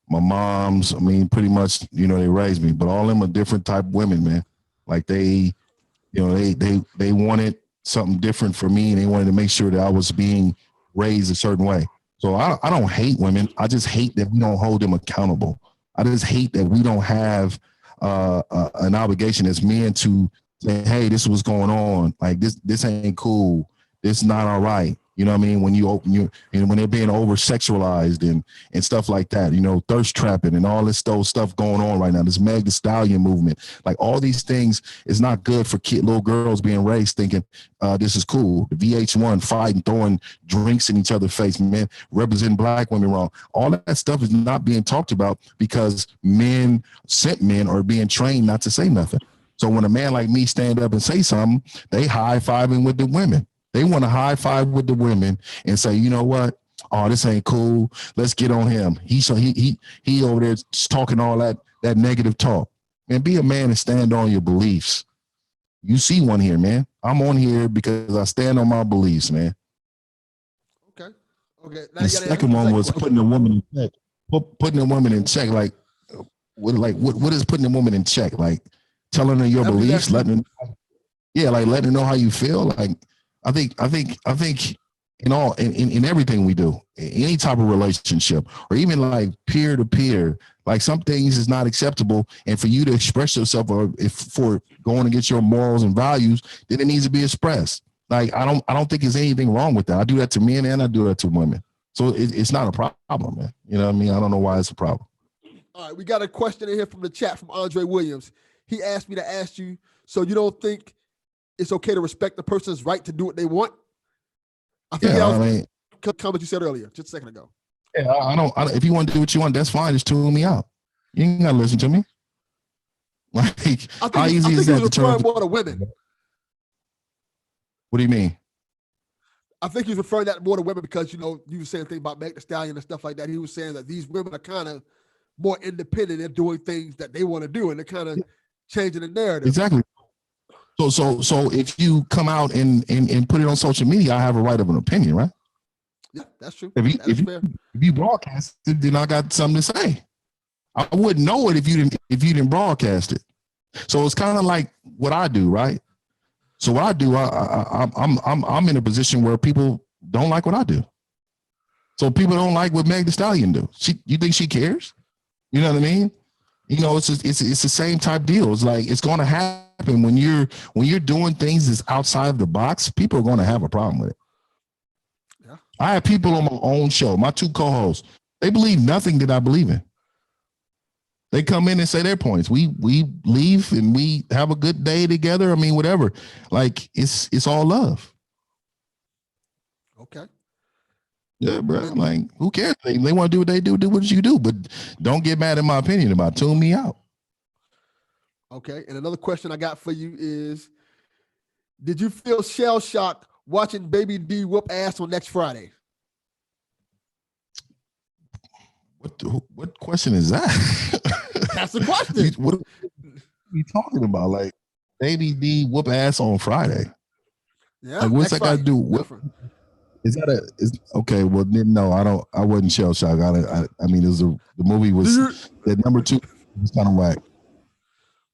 my moms, I mean, pretty much, they raised me, but all of them are different type of women, man. Like they wanted something different for me, and they wanted to make sure that I was being raised a certain way. So I don't hate women. I just hate that we don't hold them accountable. I just hate that we don't have an obligation as men to say, hey, this is what's going on. Like this ain't cool. This is not all right. You know what I mean? When you open you and when they're being over sexualized and stuff like that, you know, thirst trapping and all this stuff going on right now. This Meg Thee Stallion movement, like all these things is not good for little girls being raised thinking this is cool. The VH1 fighting, throwing drinks in each other's face, man, representing black women wrong. All that stuff is not being talked about because men are being trained not to say nothing. So when a man like me stand up and say something, they high-fiving with the women. They want to high five with the women and say, you know what? Oh, this ain't cool. Let's get on him. He over there talking all that negative talk. Man, be a man and stand on your beliefs. You see one here, man. I'm on here because I stand on my beliefs, man. Okay. Now the second one was putting a woman in check. Putting a woman in check, what is putting a woman in check? Like telling her your beliefs, letting her know how you feel. Like I think in everything we do, any type of relationship, or even like peer to peer, like some things is not acceptable. And for you to express yourself, or if for going against your morals and values, then it needs to be expressed. Like I don't think there's anything wrong with that. I do that to men and I do that to women. So it's not a problem, man. You know what I mean? I don't know why it's a problem. All right, we got a question in here from the chat from Andre Williams. He asked me to ask you, so you don't think it's okay to respect the person's right to do what they want? I think that was a comment you said earlier, just a second ago. Yeah, I don't. If you want to do what you want, that's fine. Just tune me out. You ain't gotta listen to me. Like, how easy is that to turn more to women? What do you mean? I think he's referring that more to women because, you know, you were saying things about Meg Thee Stallion and stuff like that. He was saying that these women are kind of more independent and doing things that they want to do, and they're kind of changing the narrative. Exactly. So if you come out and put it on social media, I have a right of an opinion, right? Yeah, that's true. If you broadcast it, then I got something to say. I wouldn't know it if you didn't broadcast it. So it's kind of like what I do, right? So what I do, I'm in a position where people don't like what I do. So people don't like what Meg Thee Stallion do. You think she cares? You know what I mean? You know, it's the same type deal. It's like it's going to happen when you're doing things that's outside of the box. People are going to have a problem with it. Yeah. I have people on my own show, my two co-hosts. They believe nothing that I believe in. They come in and say their points. We leave and we have a good day together. I mean, whatever. Like it's all love. Okay. Yeah, bro. Like, who cares? They want to do what they do what you do, but don't get mad at my opinion about it. Tune me out. Okay. And another question I got for you is, did you feel shell-shocked watching Baby D whoop ass on next Friday? What question is that? That's the question. What are you talking about? Like, Baby D whoop ass on Friday? Yeah. Like, what's that got to do? What is that? Okay. Well, no, I wasn't shell shocked. I mean, it was the movie was that number 2 was kind of whack.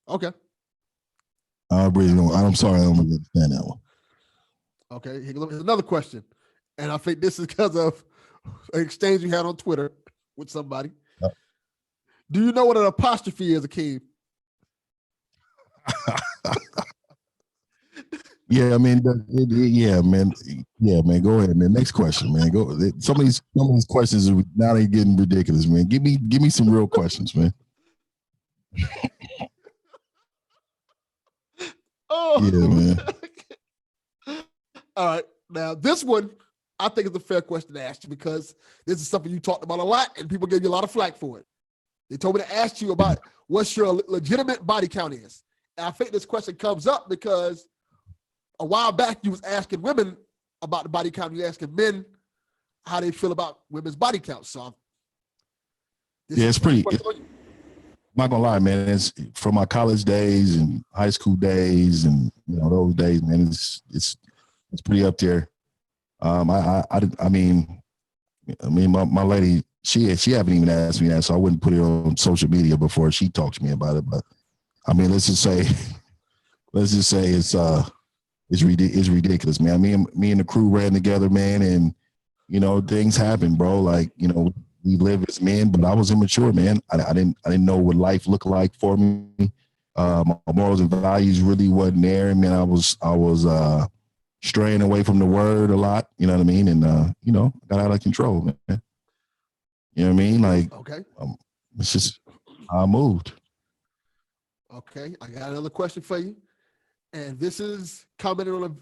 Okay. I really don't. I'm sorry, I don't understand that one. Okay. Here's another question, and I think this is because of an exchange you had on Twitter with somebody. Do you know what an apostrophe is, Akeem? Yeah, I mean, yeah, man. Go ahead, man. Next question, man. Go. Some of these questions are now they getting ridiculous, man. Give me some real questions, man. Oh, yeah, man. All right, now this one I think is a fair question to ask you because this is something you talked about a lot, and people gave you a lot of flack for it. They told me to ask you about what's your legitimate body count is. And I think this question comes up because a while back you was asking women about the body count. You're asking men how they feel about women's body count. So it's pretty. I'm not gonna lie, man. It's from my college days and high school days, and those days, man. It's pretty up there. I mean, my lady, she haven't even asked me that, so I wouldn't put it on social media before she talks to me about it. But I mean, let's just say it's ridiculous, man. Me and the crew ran together, man, and things happen, bro. Like we live as men, but I was immature, man. I didn't know what life looked like for me. My morals and values really wasn't there. Man, I was straying away from the word a lot. You know what I mean? And got out of control, man. You know what I mean? Like, okay, it's just how I moved. okay. I got another question for you, and this is commenting on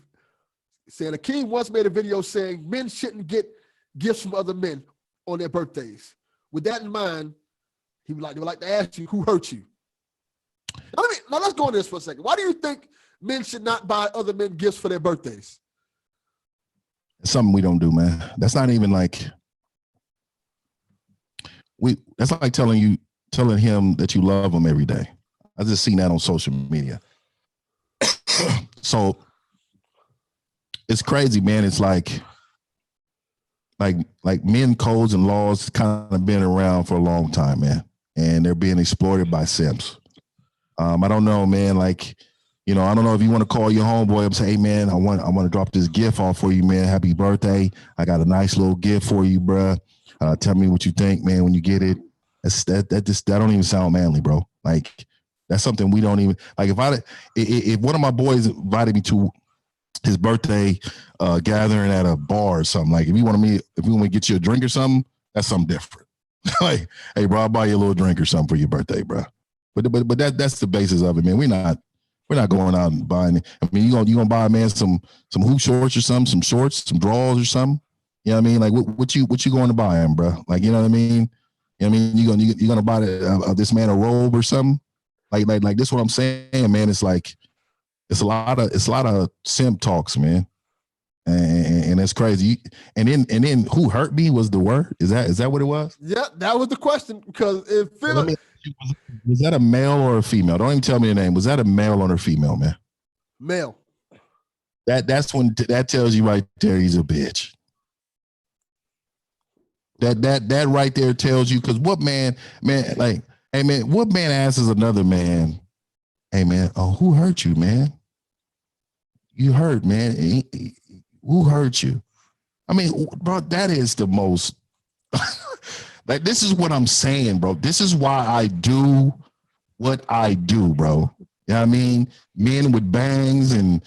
saying Akeem once made a video saying men shouldn't get gifts from other men on their birthdays. With that in mind, they would like to ask you, who hurt you? Now let's go on this for a second. Why do you think men should not buy other men gifts for their birthdays? It's something we don't do, man. That's not even like that's like telling him that you love him every day. I just seen that on social media. So it's crazy, man. It's like men codes and laws kind of been around for a long time, man. And they're being exploited by simps. I don't know, man. Like, I don't know if you want to call your homeboy and say, hey, man, I want to drop this gift off for you, man. Happy birthday. I got a nice little gift for you, bruh. Tell me what you think, man, when you get it. That don't even sound manly, bro. Like, that's something we don't even, like, if one of my boys invited me to his birthday gathering at a bar or something, like, if we want to get you a drink or something, that's something different. Like, hey, bro, I'll buy you a little drink or something for your birthday, bro. But that's the basis of it, man. We're not going out and buying it. I mean, you gonna buy a man some hoop shorts or something, some shorts, some drawers or something. You know what I mean? Like, what you going to buy him, bro? Like, you know what I mean? You know what I mean? You gonna buy this man a robe or something? Like this is what I'm saying, man. It's like it's a lot of simp talks, man. And that's crazy. And then who hurt me was the word. Is that what it was? Yeah, that was the question. Because was that a male or a female? Don't even tell me the name. Was that a male or a female, man? Male. That's when that tells you right there he's a bitch. That right there tells you, because what man, like, hey man, what man asks another man, hey man, oh, who hurt you, man? You hurt, man. Who hurt you? I mean, bro, that is the most, like, this is what I'm saying, bro. This is why I do what I do, bro. You know what I mean? Men with bangs and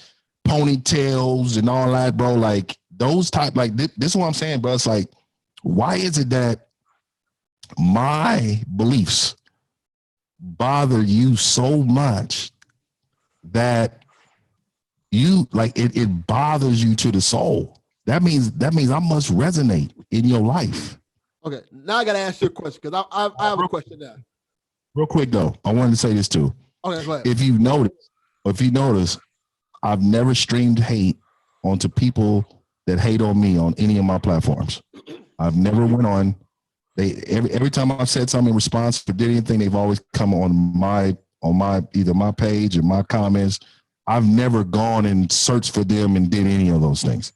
ponytails and all that, bro. Like, those type, like, this is what I'm saying, bro. It's like, why is it that my beliefs bother you so much that you, like, it bothers you to the soul? That means I must resonate in your life. Okay, now I gotta ask you a question, because I have a question now. Real quick though, I wanted to say this too. Okay, go ahead. If you notice, I've never streamed hate onto people that hate on me on any of my platforms. I've never went on. Every time I've said something in response or did anything, they've always come on my either my page or my comments. I've never gone and searched for them and did any of those things.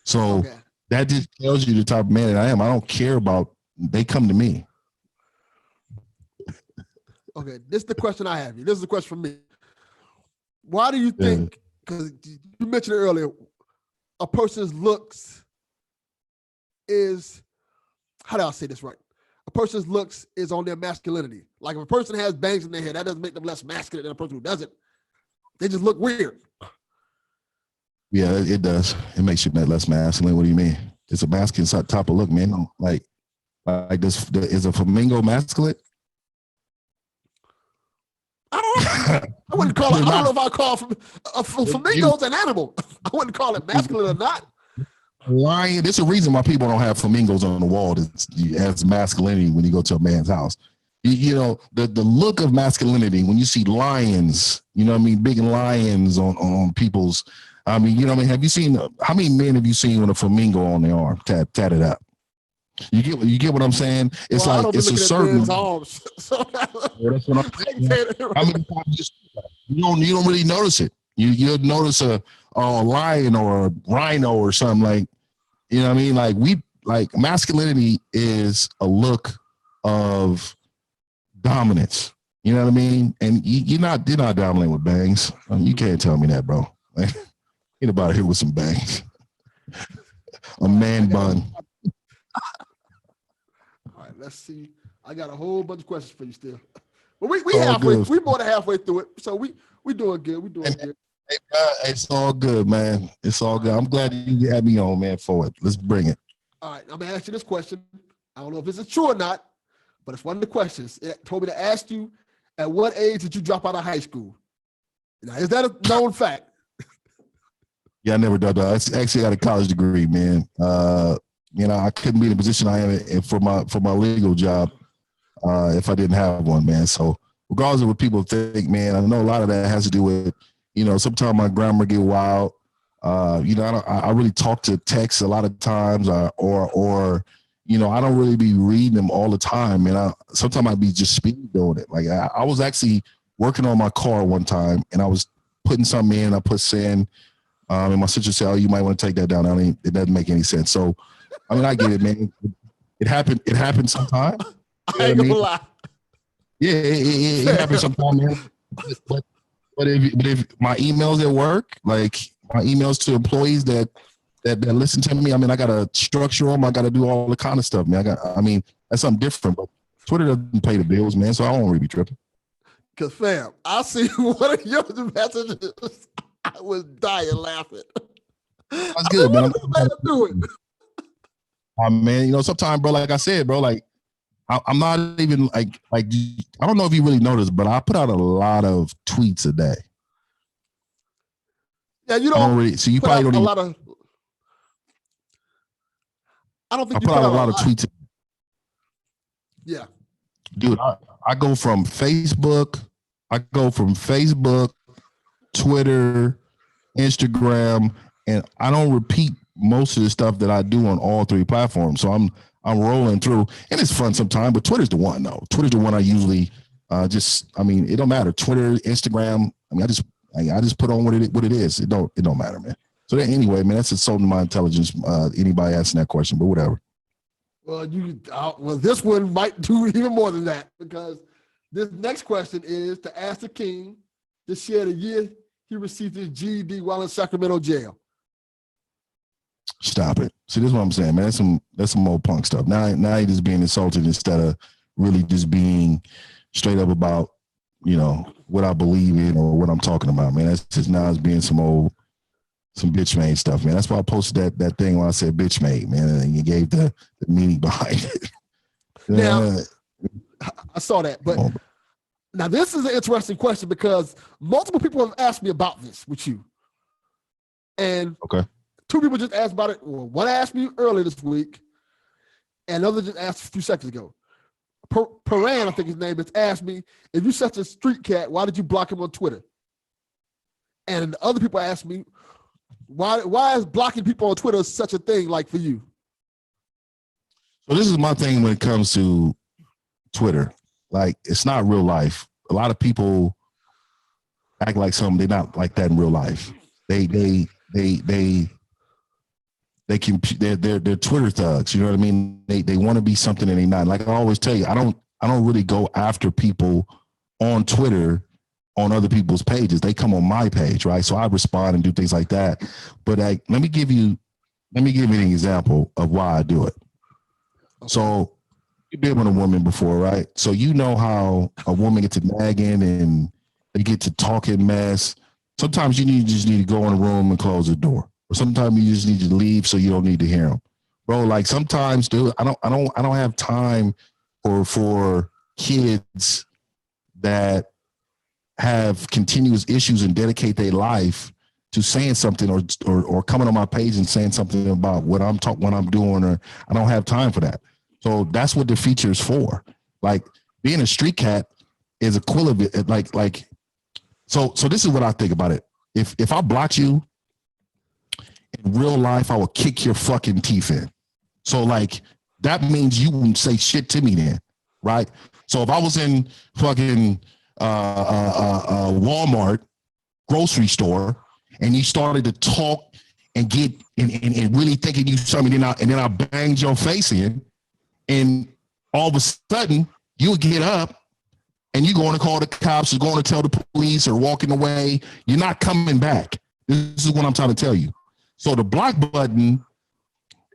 So that just tells you the type of man that I am. I don't care about, they come to me. Okay, this is the question I have. This is the question for me. Why do you think, because you mentioned it earlier, a person's looks is, how do I say this right? A person's looks is on their masculinity. Like, if a person has bangs in their hair, that doesn't make them less masculine than a person who doesn't. They just look weird. Yeah, it does. It makes you less masculine. What do you mean? It's a masculine type of look, man. Like this, is a flamingo masculine? I don't know. I wouldn't call it. I don't know if I call flamingos an animal. I wouldn't call it masculine or not. Lion. There's a reason why people don't have flamingos on the wall as masculinity when you go to a man's house. You know, the look of masculinity when you see lions, you know what I mean, big lions on people's, I mean, you know what I mean, have you seen, how many men have you seen with a flamingo on their arm tatted up? You get what I'm saying? It's like, it's a certain arms. So that's what I'm saying. How many times you don't really notice it. You'll notice a lion or a rhino or something, like, you know what I mean? Like masculinity is a look of dominance. You know what I mean? And you're not dominant with bangs. I mean, you can't tell me that, bro. Like, ain't about here with some bangs. A man bun. All right, let's see. I got a whole bunch of questions for you still. But we halfway. We more than halfway through it. So we doing good. We doing good. It's all good, man. It's all good. I'm glad you had me on, man, for it. Let's bring it. All right, I'm gonna ask you this question. I don't know if this is true or not, but it's one of the questions. It told me to ask you, at what age did you drop out of high school? Now, is that a known fact? Yeah, I never done that. I actually got a college degree, man. I couldn't be in the position I am for my legal job if I didn't have one, man. So regardless of what people think, man, I know a lot of that has to do with, sometimes my grammar get wild. I really talk to text a lot of times, or I don't really be reading them all the time, and sometimes I'd be just speed doing it. Like I was actually working on my car one time, and I was putting something in. I put sand, and my sister said, "Oh, you might want to take that down." It doesn't make any sense. So, I get it, man. It happened. It happens sometimes. I ain't gonna lie. Yeah, it happens sometimes, man. But if my emails at work, like my emails to employees that listen to me, I gotta structure them. I gotta do all the kind of stuff, man. That's something different. But Twitter doesn't pay the bills, man. So I don't really be tripping. Cause fam, I see one of your messages. I was dying laughing. That's good, man. I'm doing. Man, sometimes, bro, like I said, bro, like I'm not even like I don't know if you really noticed, but I put out a lot of tweets a day. Yeah, you don't really. So you probably don't even. I don't think I you put out a lot of tweets. Yeah, dude, I go from Facebook. Twitter, Instagram, and I don't repeat most of the stuff that I do on all three platforms. So I'm rolling through, and it's fun sometimes. But Twitter's the one, though. Twitter's the one I usually it don't matter. Twitter, Instagram. I just put on what it is. It don't matter, man. So anyway, man, that's insulting my intelligence. Anybody asking that question, but whatever. Well, this one might do even more than that, because this next question is to ask the king to share the year he received his GED while in Sacramento jail. Stop it. See, this is what I'm saying, man. That's some old punk stuff. Now you're just being insulted instead of really just being straight up about, what I believe in or what I'm talking about, man. That's just now it's being some bitch made stuff, man. That's why I posted that thing when I said bitch made, man, and you gave the meaning behind it. Now, I saw that, but now this is an interesting question, because multiple people have asked me about this with you. And okay. Two people just asked about it. Well, one asked me earlier this week, and another just asked a few seconds ago. Paran, I think his name is, asked me, if you're such a street cat, why did you block him on Twitter? And other people asked me, why is blocking people on Twitter such a thing like for you? So this is my thing when it comes to Twitter. Like, it's not real life. A lot of people act like something they're not like that in real life. They're Twitter thugs. You know what I mean? They want to be something and they're not. Like I always tell you, I don't really go after people on Twitter on other people's pages. They come on my page, right? So I respond and do things like that. But let me give you an example of why I do it. Okay. So you've been with a woman before, right? So you know how a woman gets to nagging and they get to talking mess. Sometimes you just need to go in a room and close the door. Or sometimes you just need to leave so you don't need to hear them. Bro, like sometimes, dude, I don't have time for kids that have continuous issues and dedicate their life to saying something or coming on my page and saying something about what I'm doing, or I don't have time for that. So that's what the feature is for. Like being a street cat is equivalent. So this is what I think about it. If I blocked you in real life, I would kick your fucking teeth in. So like that means you wouldn't say shit to me then, right? So if I was in fucking Walmart grocery store and you started to talk and get and really thinking you something, and then I banged your face in, and all of a sudden you would get up and you're going to call the cops or going to tell the police or walking away. You're not coming back. This is what I'm trying to tell you. So the block button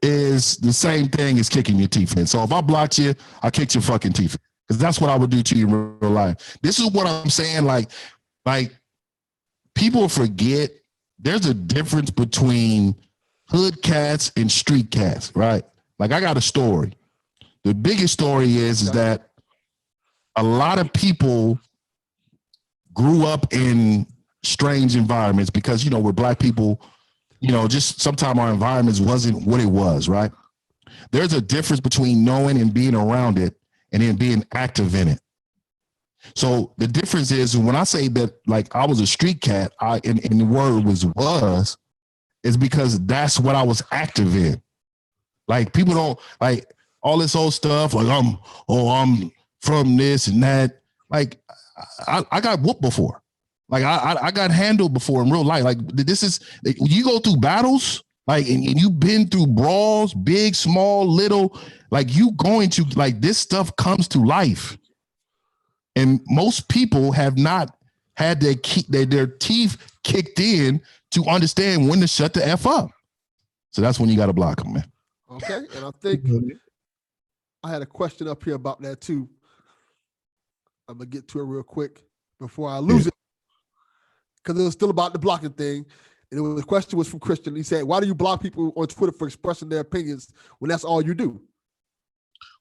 is the same thing as kicking your teeth in. So if I blocked you, I kicked your fucking teeth in, because that's what I would do to you in real life. This is what I'm saying. Like people forget there's a difference between hood cats and street cats, right? Like I got a story. The biggest story is that a lot of people grew up in strange environments because, you know, we're black people, you know, just sometimes our environments wasn't what it was, right? There's a difference between knowing and being around it and then being active in it. So the difference is when I say that, like, I was a street cat, and the word was is because that's what I was active in. Like, people don't like all this old stuff. Like, I'm from this and that. Like, I got whooped before. Like, I got handled before in real life. Like, this is, you go through battles, like, and you've been through brawls, big, small, little, like, you going to, like, this stuff comes to life. And most people have not had their teeth kicked in to understand when to shut the F up. So that's when you got to block them, man. Okay, and I think I had a question up here about that too. I'm going to get to it real quick before I lose it, because it was still about the blocking thing. And the question was from Christian. He said, why do you block people on Twitter for expressing their opinions when that's all you do?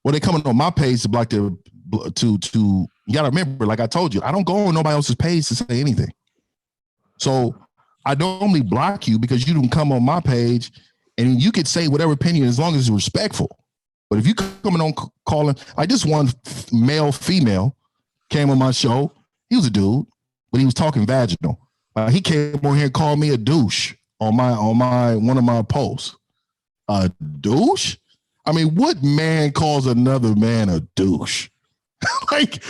Well, they coming on my page to block their, to you got to remember, like I told you, I don't go on nobody else's page to say anything. So I normally block you because you don't come on my page and you could say whatever opinion as long as it's respectful. But if you coming on calling, like this one male, female came on my show. He was a dude, but he was talking vaginal. He came on here and called me a douche on one of my posts. A douche? I mean, what man calls another man a douche? like,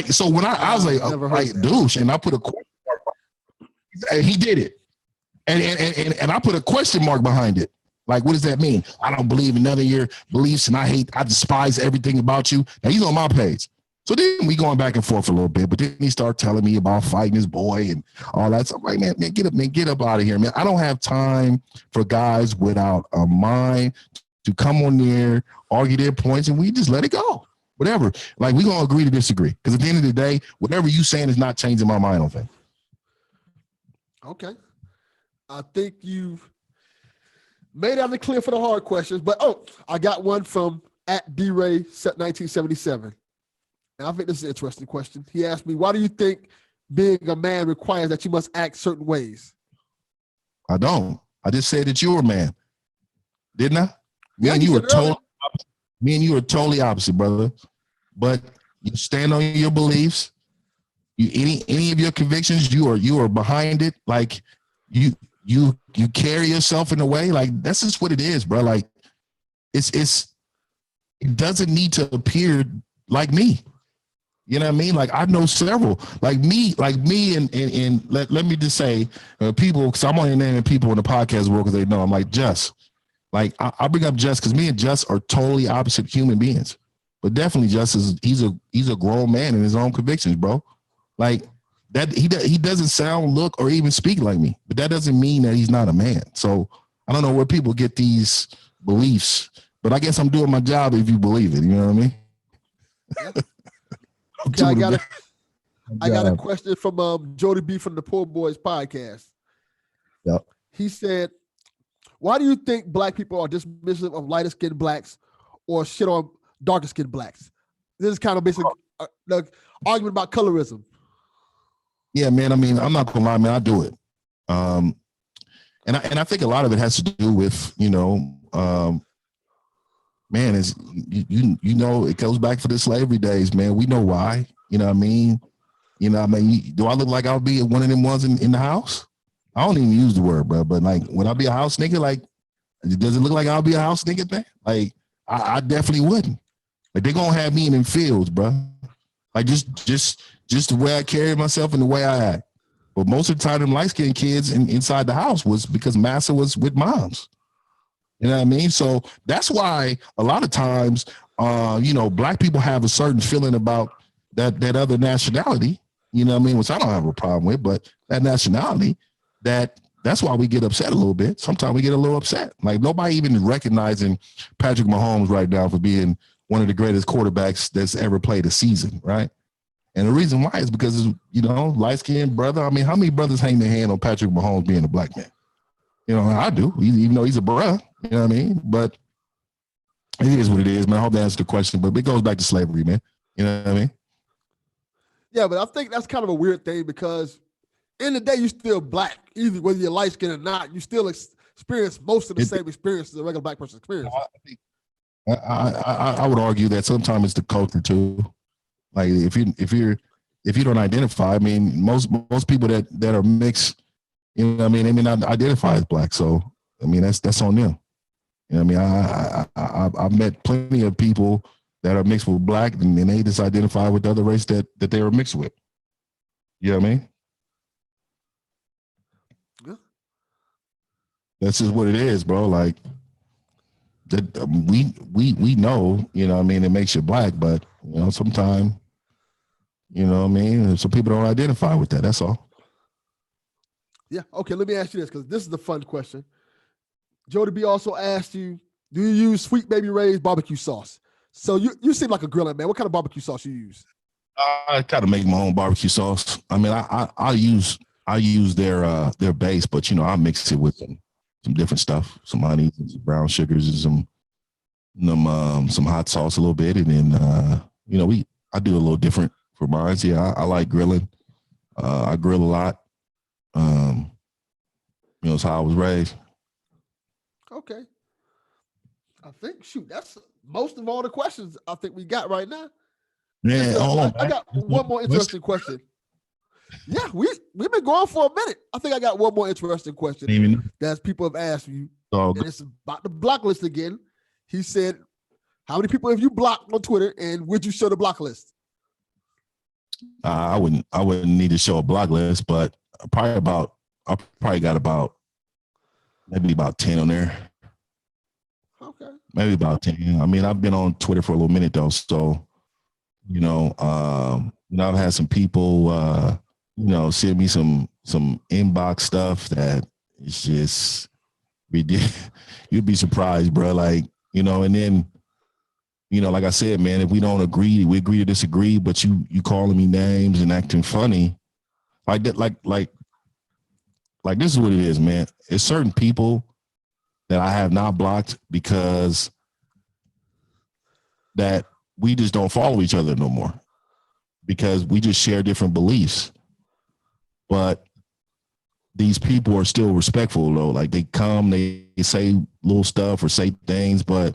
so when I was like douche, and I put a question mark, and he did it, and I put a question mark behind it. Like, what does that mean? I don't believe in none of your beliefs, and I despise everything about you. Now he's on my page. So then we going back and forth a little bit, but then he started telling me about fighting his boy and all that. So I'm like, man, get up out of here, man. I don't have time for guys without a mind to come on there, argue their points, and we just let it go. Whatever. Like, we're going to agree to disagree. Because at the end of the day, whatever you saying is not changing my mind on things. Okay. I think you've made out clear for the hard questions. But, I got one from @DRay1977. And I think this is an interesting question. He asked me, why do you think being a man requires that you must act certain ways? I don't. I just said that you're a man. Didn't I? Me and you were totally opposite, brother. But you stand on your beliefs. You any of your convictions, you are behind it. Like you carry yourself in a way, like that's just what it is, bro. Like it doesn't need to appear like me. You know what I mean? Like I know several, like me, and let me just say, people, because I'm only naming people in the podcast world because they know I'm like Just. Like I bring up Just because me and Just are totally opposite human beings, but definitely Just he's a grown man in his own convictions, bro. Like that he doesn't sound, look, or even speak like me, but that doesn't mean that he's not a man. So I don't know where people get these beliefs, but I guess I'm doing my job if you believe it. You know what I mean? Yeah. Okay, I got a question from Jody B from the Poor Boys podcast. Yep. He said, why do you think black people are dismissive of lighter skinned blacks or shit on darker skinned blacks? This is kind of basically the argument about colorism. Yeah, man. I mean, I'm not gonna lie, man. I do it. And I think a lot of it has to do with, man, is you know, it goes back to the slavery days, man. We know why. You know what I mean? Do I look like I'll be one of them ones in the house? I don't even use the word, bro. But like, when I be a house nigga, like, does it look like I'll be a house nigga thing? Like, I definitely wouldn't. Like, they're gonna have me in them fields, bro. Like, just the way I carry myself and the way I act. But most of the time, them light-skinned kids inside the house was because massa was with moms. You know what I mean? So that's why a lot of times, black people have a certain feeling about that other nationality, you know what I mean? Which I don't have a problem with, but that nationality, that's why we get upset a little bit. Sometimes we get a little upset. Like, nobody even recognizing Patrick Mahomes right now for being one of the greatest quarterbacks that's ever played a season, right? And the reason why is because, light skinned brother. I mean, how many brothers hang their hand on Patrick Mahomes being a black man? I do, even though he's a bruh. You know what I mean? But it is what it is, man. I hope that answers the question. But it goes back to slavery, man. You know what I mean? Yeah, but I think that's kind of a weird thing because in the day, you're still black. Either whether you're light skinned or not, you still experience most of the same experiences a regular black person experiences. I would argue that sometimes it's the culture too. Like if you don't identify, I mean, most people that are mixed, you know what I mean, they may not identify as black. So I mean, that's on them. You know what I mean? I've met plenty of people that are mixed with black and they just identify with the other race that they were mixed with. You know what I mean? Yeah. That's just what it is, bro. Like that we know, you know what I mean, it makes you black, but sometimes, you know what I mean, some people don't identify with that. That's all. Yeah. Okay, let me ask you this because this is the fun question. Jody B also asked you, do you use Sweet Baby Ray's barbecue sauce? So you seem like a grilling man. What kind of barbecue sauce you use? I kind of make my own barbecue sauce. I mean, I use their base, but I mix it with some different stuff, some honey, some brown sugars, and some hot sauce a little bit, and then I do a little different for mine. Yeah, I like grilling. I grill a lot. It's how I was raised. Okay. I think that's most of all the questions I think we got right now. Man, hold on, I got one more interesting question. Yeah, we've been going for a minute. I think I got one more interesting question that people have asked you. And it's about the block list again. He said, how many people have you blocked on Twitter and would you show the block list? I wouldn't need to show a block list, but I probably got about 10 on there. Okay. Maybe about 10. I mean, I've been on Twitter for a little minute though. So, I've had some people, send me some inbox stuff that it's just ridiculous. You'd be surprised, bro. Like, and then, like I said, man, if we don't agree, we agree to disagree, but you calling me names and acting funny like that, like this is what it is, man. It's certain people that I have not blocked because that we just don't follow each other no more because we just share different beliefs. But these people are still respectful though. Like they come, they say little stuff or say things, but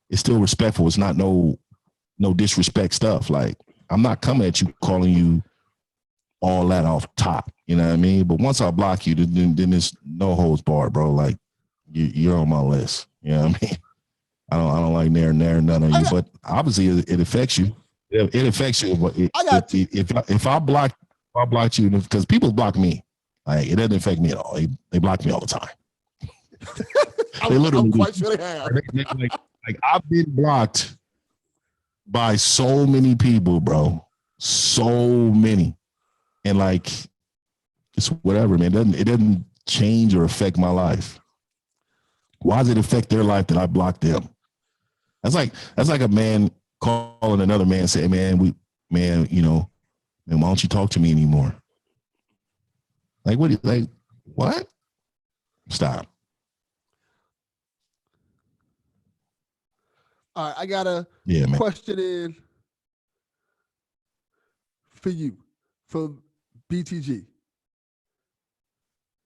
it's still respectful. It's not no disrespect stuff. Like I'm not coming at you calling you all that off top. You know what I mean? But once I block you, then there's no holds barred, bro. Like you're on my list. You know what I mean? I don't like none of you, but obviously it affects you. It affects you. If I block you, because people block me, like it doesn't affect me at all. They block me all the time. They literally. I'm quite sure they have. Like I've been blocked by so many people, bro. So many, and like it's whatever, man. It doesn't change or affect my life. Why does it affect their life that I blocked them? That's like a man calling another man saying, man, why don't you talk to me anymore? Like what? Stop. All right, I got a question in for you from BTG.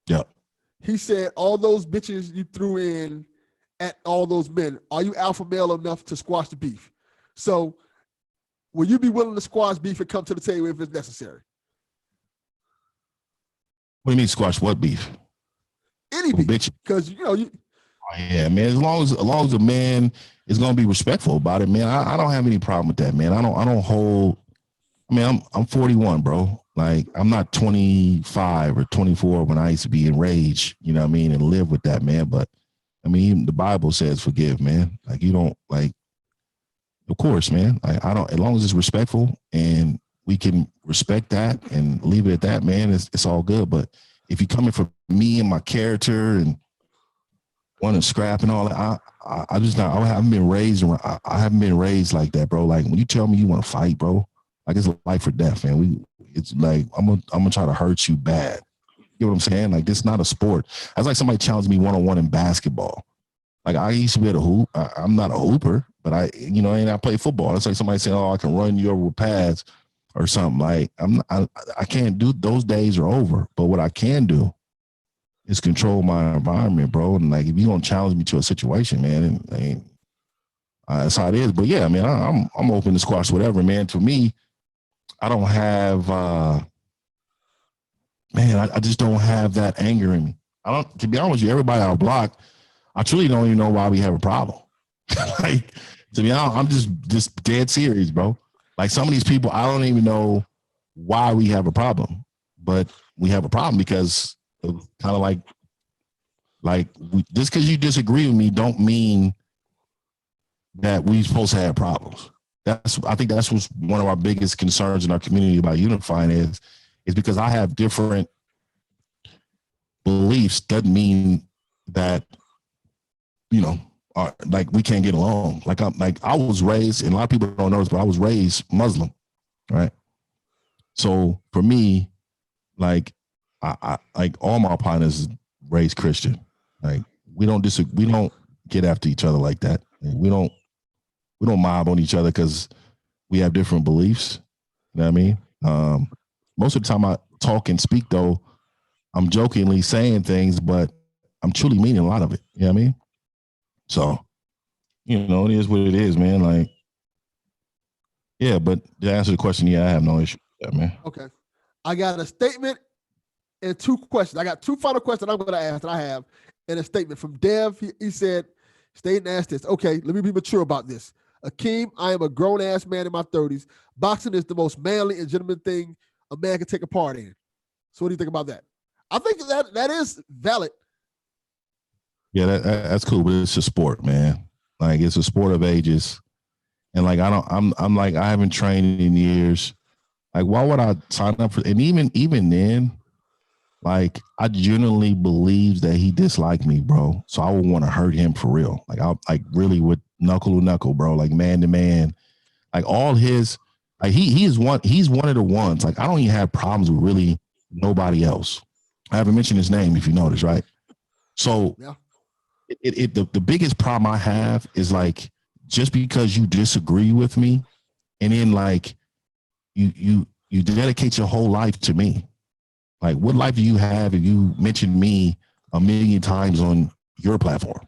Yep. He said, all those bitches you threw in at all those men, are you alpha male enough to squash the beef? So will you be willing to squash beef and come to the table if it's necessary? What do you mean squash what beef? Any beef. Because, yeah, man, as long as a man is going to be respectful about it, man, I don't have any problem with that, man. I don't hold, I mean, I'm 41, bro. Like, I'm not 25 or 24 when I used to be enraged, you know what I mean, and live with that, man. But, I mean, even the Bible says forgive, man. Like, you don't, like, of course, man. Like, I don't, as long as it's respectful and we can respect that and leave it at that, man, it's all good. But if you're coming for me and my character and want to scrap and all that, I just not, I haven't been raised like that, bro. Like, when you tell me you want to fight, bro, Like it's life or death, man. It's like I'm gonna try to hurt you bad. You know what I'm saying? Like this is not a sport. That's like somebody challenged me one-on-one in basketball. Like I used to be able to hoop. I'm not a hooper, but I play football. It's like somebody saying, "Oh, I can run you over with pads or something." Like I can't do. Those days are over. But what I can do is control my environment, bro. And like if you gonna challenge me to a situation, man, that's how it is. But yeah, man, I'm open to squash whatever, man. To me, I don't have, I just don't have that anger in me. I don't. To be honest with you, everybody on the block, I truly don't even know why we have a problem. Like to be honest, I'm just dead serious, bro. Like some of these people, I don't even know why we have a problem, but we have a problem because of kind of just because you disagree with me don't mean that we supposed to have problems. I think that's what's one of our biggest concerns in our community about unifying is because I have different beliefs doesn't mean that, like we can't get along. I was raised, and a lot of people don't know this, but I was raised Muslim, right? So for me, like I like all my partners raised Christian. Like we don't get after each other like that. We don't mob on each other because we have different beliefs. You know what I mean? Most of the time I talk and speak though, I'm jokingly saying things, but I'm truly meaning a lot of it. You know what I mean? So, it is what it is, man. Like, yeah, but to answer the question, yeah, I have no issue with that, man. Okay. I got a statement and 2 questions. I got 2 final questions I'm going to ask that I have in a statement from Dev. He said, stayed and asked this. Okay, let me be mature about this. Akeem, I am a grown-ass man in my 30s. Boxing is the most manly and gentleman thing a man can take a part in. So what do you think about that? I think that is valid. Yeah, that's cool, but it's a sport, man. Like it's a sport of ages. And like I'm like I haven't trained in years. Like why would I sign up for and even then, like I genuinely believe that he disliked me, bro. So I would want to hurt him for real. Like I like really would knuckle to knuckle, bro, like man to man. Like all his like he's one of the ones. Like I don't even have problems with really nobody else. I haven't mentioned his name if you notice, right? So yeah. The biggest problem I have is like just because you disagree with me and then like you dedicate your whole life to me. Like what life do you have if you mention me a million times on your platform?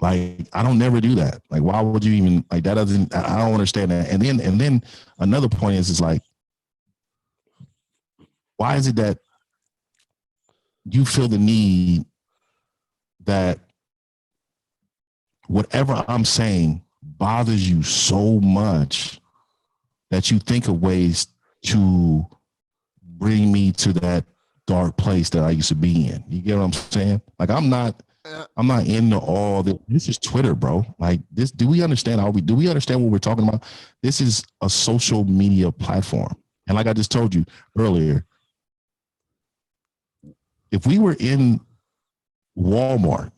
Like I don't never do that. Like why would you even like that doesn't I don't understand that. And then another point is like why is it that you feel the need that whatever I'm saying bothers you so much that you think of ways to bring me to that dark place that I used to be in. You get what I'm saying? Like I'm not into all this. This is Twitter, bro. Like this, do we understand what we're talking about? This is a social media platform. And like I just told you earlier, if we were in Walmart,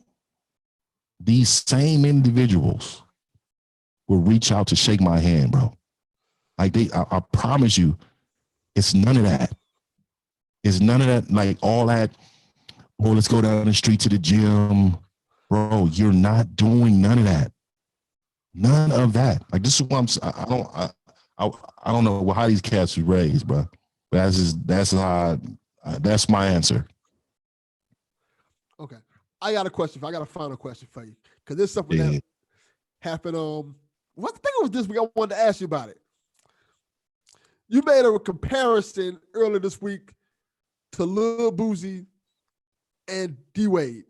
these same individuals will reach out to shake my hand, bro. Like I promise you, it's none of that. It's none of that, like all that, oh, let's go down the street to the gym. Bro, you're not doing none of that. None of that. Like this is what I don't know how these cats were raised, bro. But that's my answer. Okay. I got a final question for you. Because this is something that happened I think it was this week. I wanted to ask you about it. You made a comparison earlier this week to Lil Boozy and D Wade.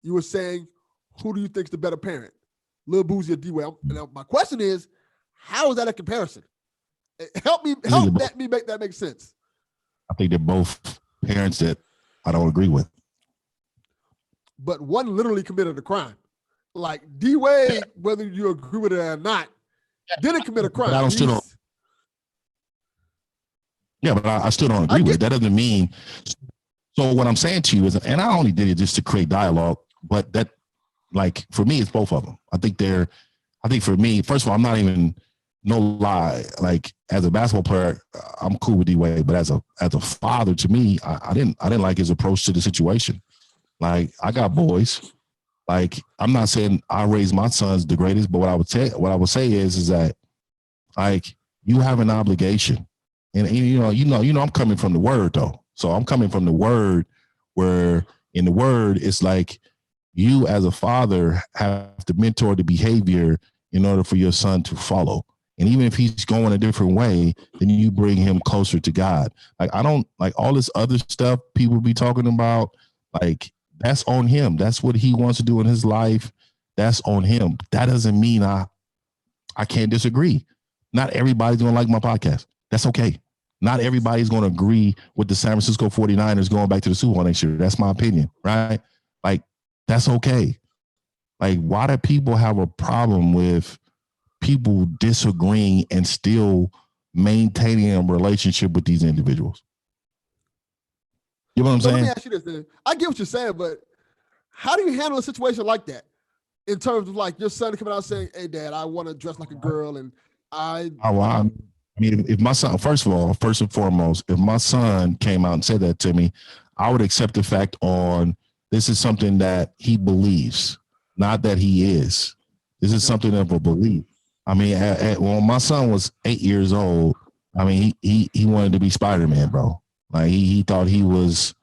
You were saying, who do you think is the better parent, Lil Boozy or D Wade? Now, my question is, how is that a comparison? Help me make that make sense. I think they're both parents that I don't agree with. But one literally committed a crime. Like D Wade, whether you agree with it or not, didn't commit a crime. But I still don't. Yeah, but I still don't agree with it. That doesn't mean. So what I'm saying to you is, and I only did it just to create dialogue, but that, like, for me, it's both of them. I think for me, first of all, I'm not even no lie, like as a basketball player, I'm cool with D-Wade, but as a father, to me, I didn't like his approach to the situation. Like, I got boys. Like, I'm not saying I raised my sons the greatest, but what I would say is that, like, you have an obligation, and I'm coming from the word though. So I'm coming from the word, where in the word it's like you as a father have to mentor the behavior in order for your son to follow. And even if he's going a different way, then you bring him closer to God. Like, I don't like all this other stuff people be talking about. Like, that's on him. That's what he wants to do in his life. That's on him. That doesn't mean I can't disagree. Not everybody's going to like my podcast. That's okay. Not everybody's going to agree with the San Francisco 49ers going back to the Super Bowl next year. That's my opinion, right? Like, that's okay. Like, why do people have a problem with people disagreeing and still maintaining a relationship with these individuals? You know what I'm saying? Let me ask you this then. I get what you're saying, but how do you handle a situation like that? In terms of like your son coming out saying, "Hey, Dad, I want to dress like a girl," and I mean, if my son, first and foremost, if my son came out and said that to me, I would accept the fact on this is something that he believes, not that he is. This is something of a belief. I mean, when my son was 8 years old, I mean, he wanted to be Spider-Man, bro. Like, he thought he was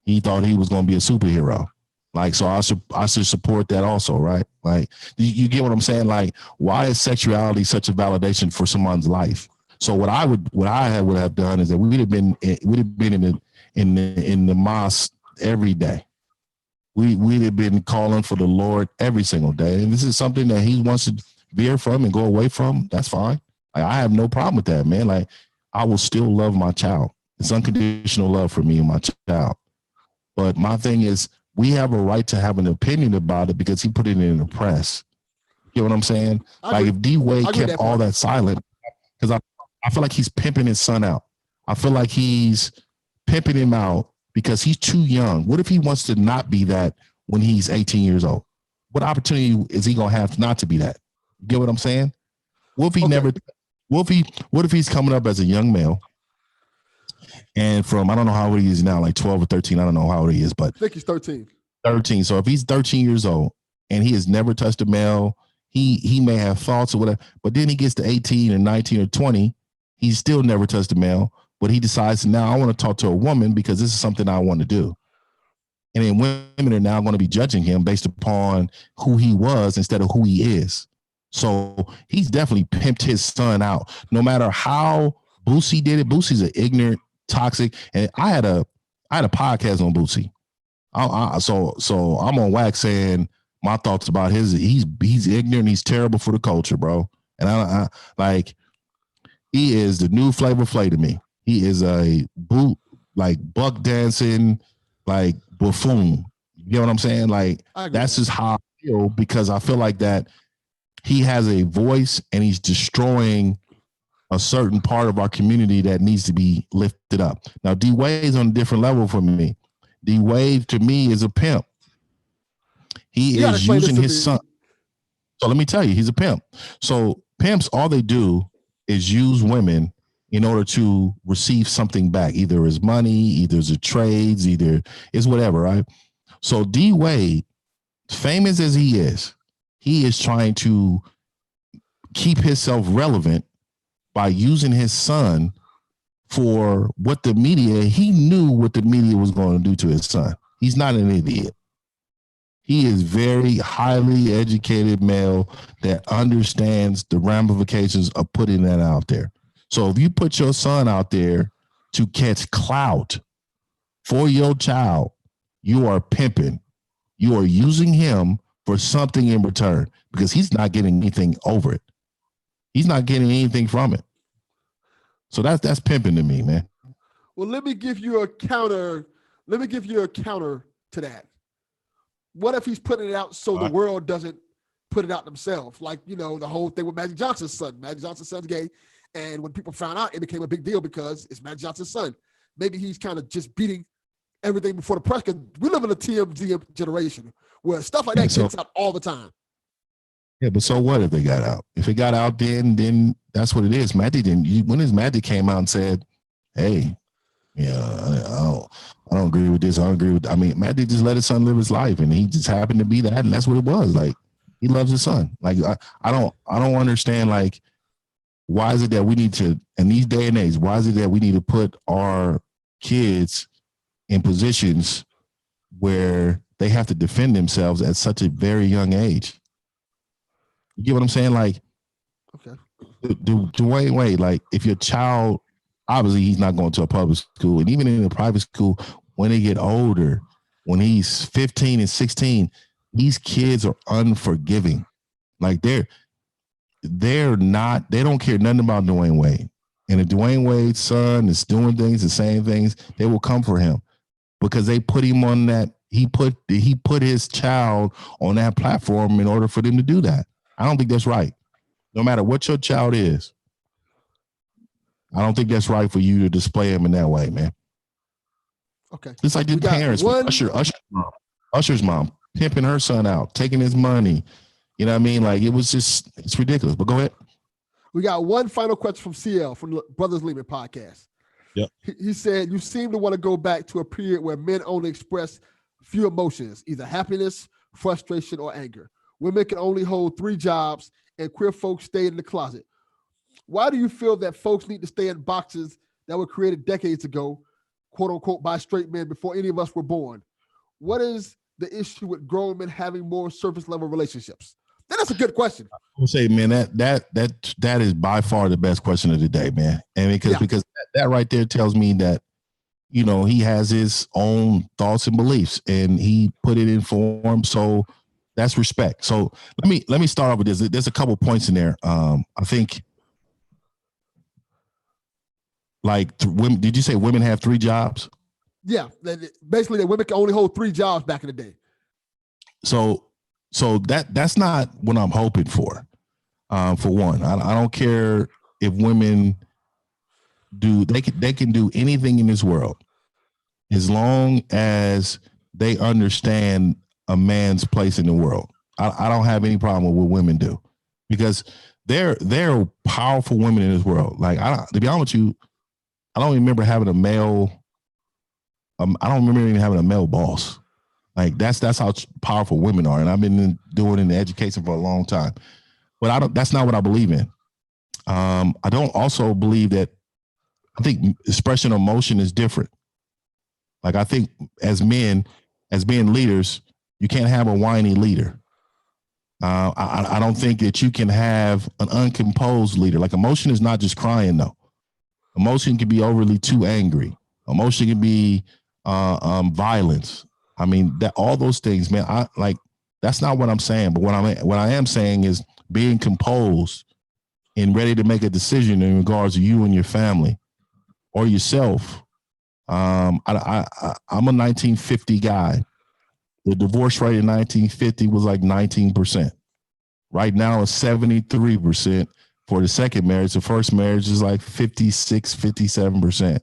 going to be a superhero. Like, so I should support that also, right? Like, you get what I'm saying? Like, why is sexuality such a validation for someone's life? So what I would have done is that we'd have been in the mosque every day. We'd have been calling for the Lord every single day. And this is something that he wants to veer from and go away from. That's fine. Like, I have no problem with that, man. Like, I will still love my child. It's unconditional love for me and my child. But my thing is, we have a right to have an opinion about it because he put it in the press. You know what I'm saying? Like, if D-Wade kept all that silent, because I feel like he's pimping his son out. I feel like he's pimping him out because he's too young. What if he wants to not be that when he's 18 years old? What opportunity is he gonna have not to be that? You get what I'm saying? What if he's coming up as a young male and from, I don't know how old he is now, like 12 or 13, I don't know how old he is, but I think he's 13. 13. So if he's 13 years old and he has never touched a male, he may have thoughts or whatever, but then he gets to 18 or 19 or 20, he's still never touched a male, but he decides now I want to talk to a woman because this is something I want to do. And then women are now going to be judging him based upon who he was instead of who he is. So he's definitely pimped his son out. No matter how Boosie did it, Boosie's an ignorant, toxic, and I had a podcast on Boosie. So I'm on wax saying my thoughts about he's ignorant, he's terrible for the culture, bro. And I like, he is the new Flavor Flav to me. He is a buck dancing, like, buffoon. You know what I'm saying? Like, that's just how I feel, because I feel like that he has a voice and he's destroying a certain part of our community that needs to be lifted up. Now, D-Wade's on a different level for me. D-Wade to me is a pimp. He is using his son. So let me tell you, he's a pimp. So pimps, all they do is use women in order to receive something back. Either it's money, either it's trades, either it's whatever, right? So D-Wade, famous as he is trying to keep himself relevant by using his son for what the media, he knew what the media was going to do to his son. He's not an idiot. He is very highly educated male that understands the ramifications of putting that out there. So if you put your son out there to catch clout for your child, you are pimping. You are using him for something in return because he's not getting anything over it. He's not getting anything from it. So that's pimping to me, man. Well, let me give you a counter. Let me give you a counter to that. What if he's putting it out so the world doesn't put it out themselves? Like, you know, the whole thing with Magic Johnson's son. Magic Johnson's son's gay. And when people found out, it became a big deal because it's Magic Johnson's son. Maybe he's kind of just beating everything before the press, because we live in a TMZ generation where stuff like that gets out all the time. Yeah, but so what if they got out? If it got out, then that's what it is. Matty didn't. When his Matty came out and said, "Hey, yeah, I don't agree with this. I don't agree with." I mean, Matty just let his son live his life, and he just happened to be that, and that's what it was. Like, he loves his son. Like, I don't understand. Like, why is it that we need to, in these day and age, why is it that we need to put our kids in positions where they have to defend themselves at such a very young age? You get what I'm saying? Like, Okay. Dwayne Wade, like, if your child, obviously he's not going to a public school, and even in a private school, when they get older, when he's 15 and 16, these kids are unforgiving. Like, they don't care nothing about Dwayne Wade. And if Dwayne Wade's son is doing things, the same things, they will come for him because they put him on that. He put his child on that platform in order for them to do that. I don't think that's right. No matter what your child is, I don't think that's right for you to display him in that way, man. Okay. It's like the parents, Usher's mom, pimping her son out, taking his money. You know what I mean? Like, it's ridiculous. But go ahead. We got one final question from CL from the Brothers Lehman podcast. Yep. He said, you seem to want to go back to a period where men only express few emotions, either happiness, frustration, or anger. Women can only hold 3 jobs, and queer folks stayed in the closet. Why do you feel that folks need to stay in boxes that were created decades ago, quote unquote, by straight men before any of us were born? What is the issue with grown men having more surface level relationships? That's a good question. I would say, man, that is by far the best question of the day, man. And because that right there tells me that, you know, he has his own thoughts and beliefs, and he put it in form. So that's respect. So let me start off with this. There's a couple points in there. I think, like, women. Did you say women have 3 jobs? Yeah, basically, that women can only hold 3 jobs back in the day. So that's not what I'm hoping for. For one, I don't care if women do. They can do anything in this world as long as they understand a man's place in the world. I don't have any problem with what women do, because they're powerful women in this world. Like, to be honest with you, I don't remember having a male. I don't remember even having a male boss. Like, that's how powerful women are, and I've been doing it in education for a long time. But that's not what I believe in. I don't also believe that. I think expression of emotion is different. Like, I think as men, as being leaders, you can't have a whiny leader. I don't think that you can have an uncomposed leader. Like, emotion is not just crying, though. Emotion can be overly too angry. Emotion can be violence. I mean, that all those things, man. That's not what I'm saying. But what I am saying is being composed and ready to make a decision in regards to you and your family or yourself. I'm a 1950 guy. The divorce rate in 1950 was like 19%. Right now it's 73% for the second marriage. The first marriage is like 56, 57%.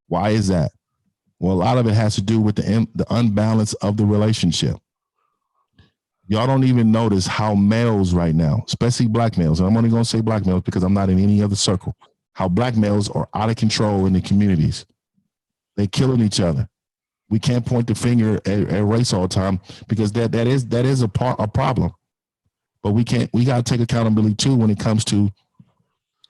Why is that? Well, a lot of it has to do with the unbalance of the relationship. Y'all don't even notice how males right now, especially black males, and I'm only going to say black males because I'm not in any other circle, how black males are out of control in the communities. They're killing each other. We can't point the finger at race all the time, because that is a problem. But we got to take accountability too when it comes to,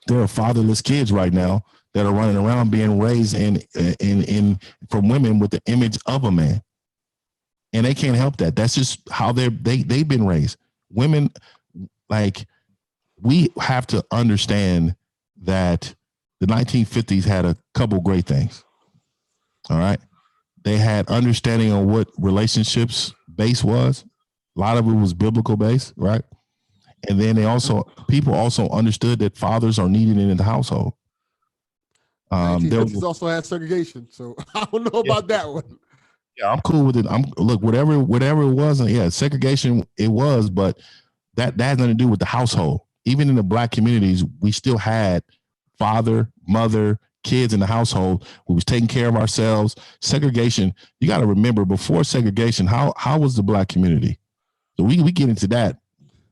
there are fatherless kids right now that are running around being raised in from women with the image of a man. And they can't help that. That's just how they've been raised. Women, like, we have to understand that the 1950s had a couple great things. All right. They had understanding on what relationships base was. A lot of it was biblical based, right? And then people also understood that fathers are needed in the household. 1950s also had segregation, so I don't know about that one. Yeah, I'm cool with it. Look, whatever it was, yeah, segregation it was, but that has nothing to do with the household. Even in the black communities, we still had father, mother, kids in the household. We was taking care of ourselves. Segregation, you got to remember, before segregation, how was the black community? So we get into that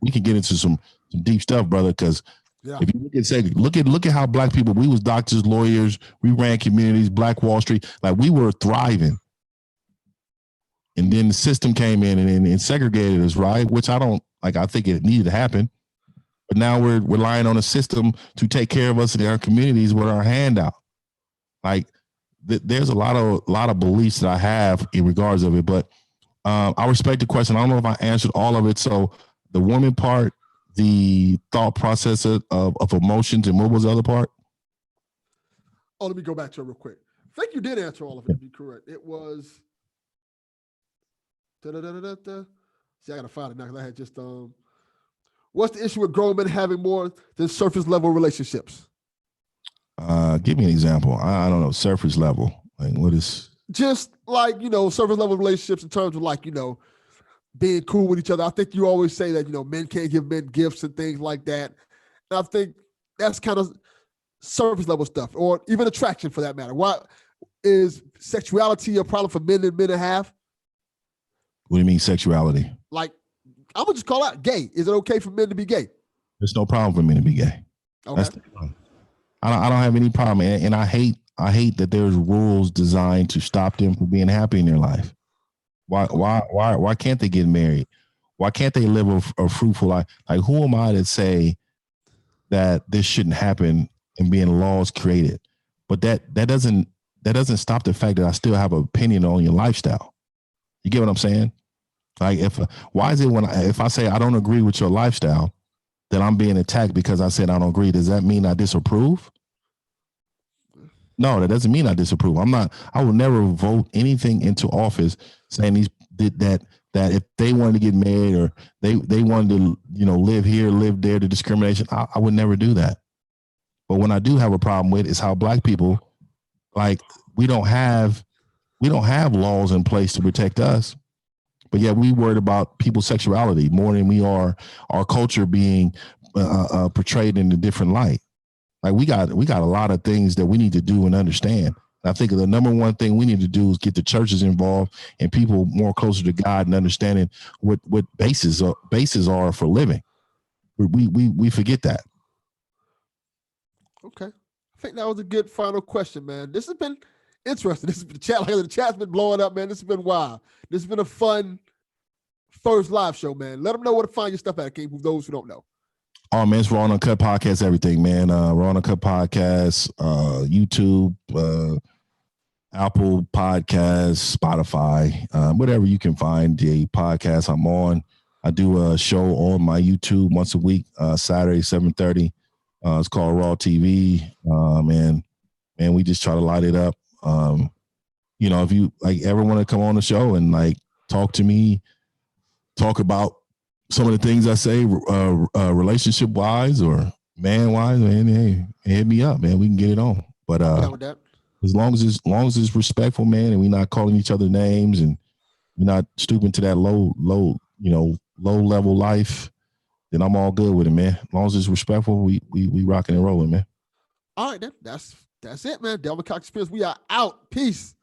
we can get into some deep stuff, brother. Because if you look at how black people, we was doctors, lawyers, we ran communities, Black Wall Street, like we were thriving. And then the system came in and segregated us, right? Which I don't like. I think it needed to happen. But now we're relying on a system to take care of us in our communities with our handout. Like there's a lot of beliefs that I have in regards of it, but I respect the question. I don't know if I answered all of it. So the woman part, the thought process of emotions, and what was the other part? Oh, let me go back to it real quick. I think you did answer all of it, to be correct. It was See, I gotta find it now because I had just what's the issue with grown men having more than surface level relationships? Give me an example. I don't know, surface level. Like what is just like, surface level relationships in terms of like, being cool with each other. I think you always say that, men can't give men gifts and things like that. And I think that's kind of surface level stuff, or even attraction for that matter. Why is sexuality a problem for men and men to have? What do you mean sexuality? Like, I'm gonna just call out gay. Is it okay for men to be gay? There's no problem for men to be gay. Okay. I don't have any problem, and I hate that there's rules designed to stop them from being happy in their life. Why can't they get married? Why can't they live a fruitful life? Like, who am I to say that this shouldn't happen and being laws created? But that doesn't stop the fact that I still have an opinion on your lifestyle. You get what I'm saying? Like, why is it if I say I don't agree with your lifestyle, then I'm being attacked because I said I don't agree? Does that mean I disapprove? No, that doesn't mean I disapprove. I will never vote anything into office saying that if they wanted to get married or they wanted to, live here, live there, the discrimination, I would never do that. But when I do have a problem with is how black people, like, we don't have laws in place to protect us. But yeah, we worried about people's sexuality more than we are our culture being portrayed in a different light. Like we got a lot of things that we need to do and understand. And I think the number one thing we need to do is get the churches involved and people more closer to God and understanding what bases are for living. We forget that. Okay, I think that was a good final question, man. This has been interesting. This is the chat. Like the chat's been blowing up, man. This has been wild. This has been a fun first live show, man. Let them know where to find your stuff at, King, for those who don't know. Oh man, it's Raw and Uncut Podcast, everything, man. Raw and Uncut Podcast, YouTube, Apple Podcasts, Spotify, whatever you can find the podcast I'm on. I do a show on my YouTube once a week, Saturday, 7:30. It's called Raw TV. And we just try to light it up. If you ever want to come on the show and talk to me, talk about some of the things I say, relationship wise or man wise, man, hey, hit me up, man. We can get it on. But as long as it's respectful, man, and we're not calling each other names and we're not stooping to that low level life, then I'm all good with it, man. As long as it's respectful, we rocking and rolling, man. All right, then. That's it, man. Delvin Cox Experience. We are out. Peace.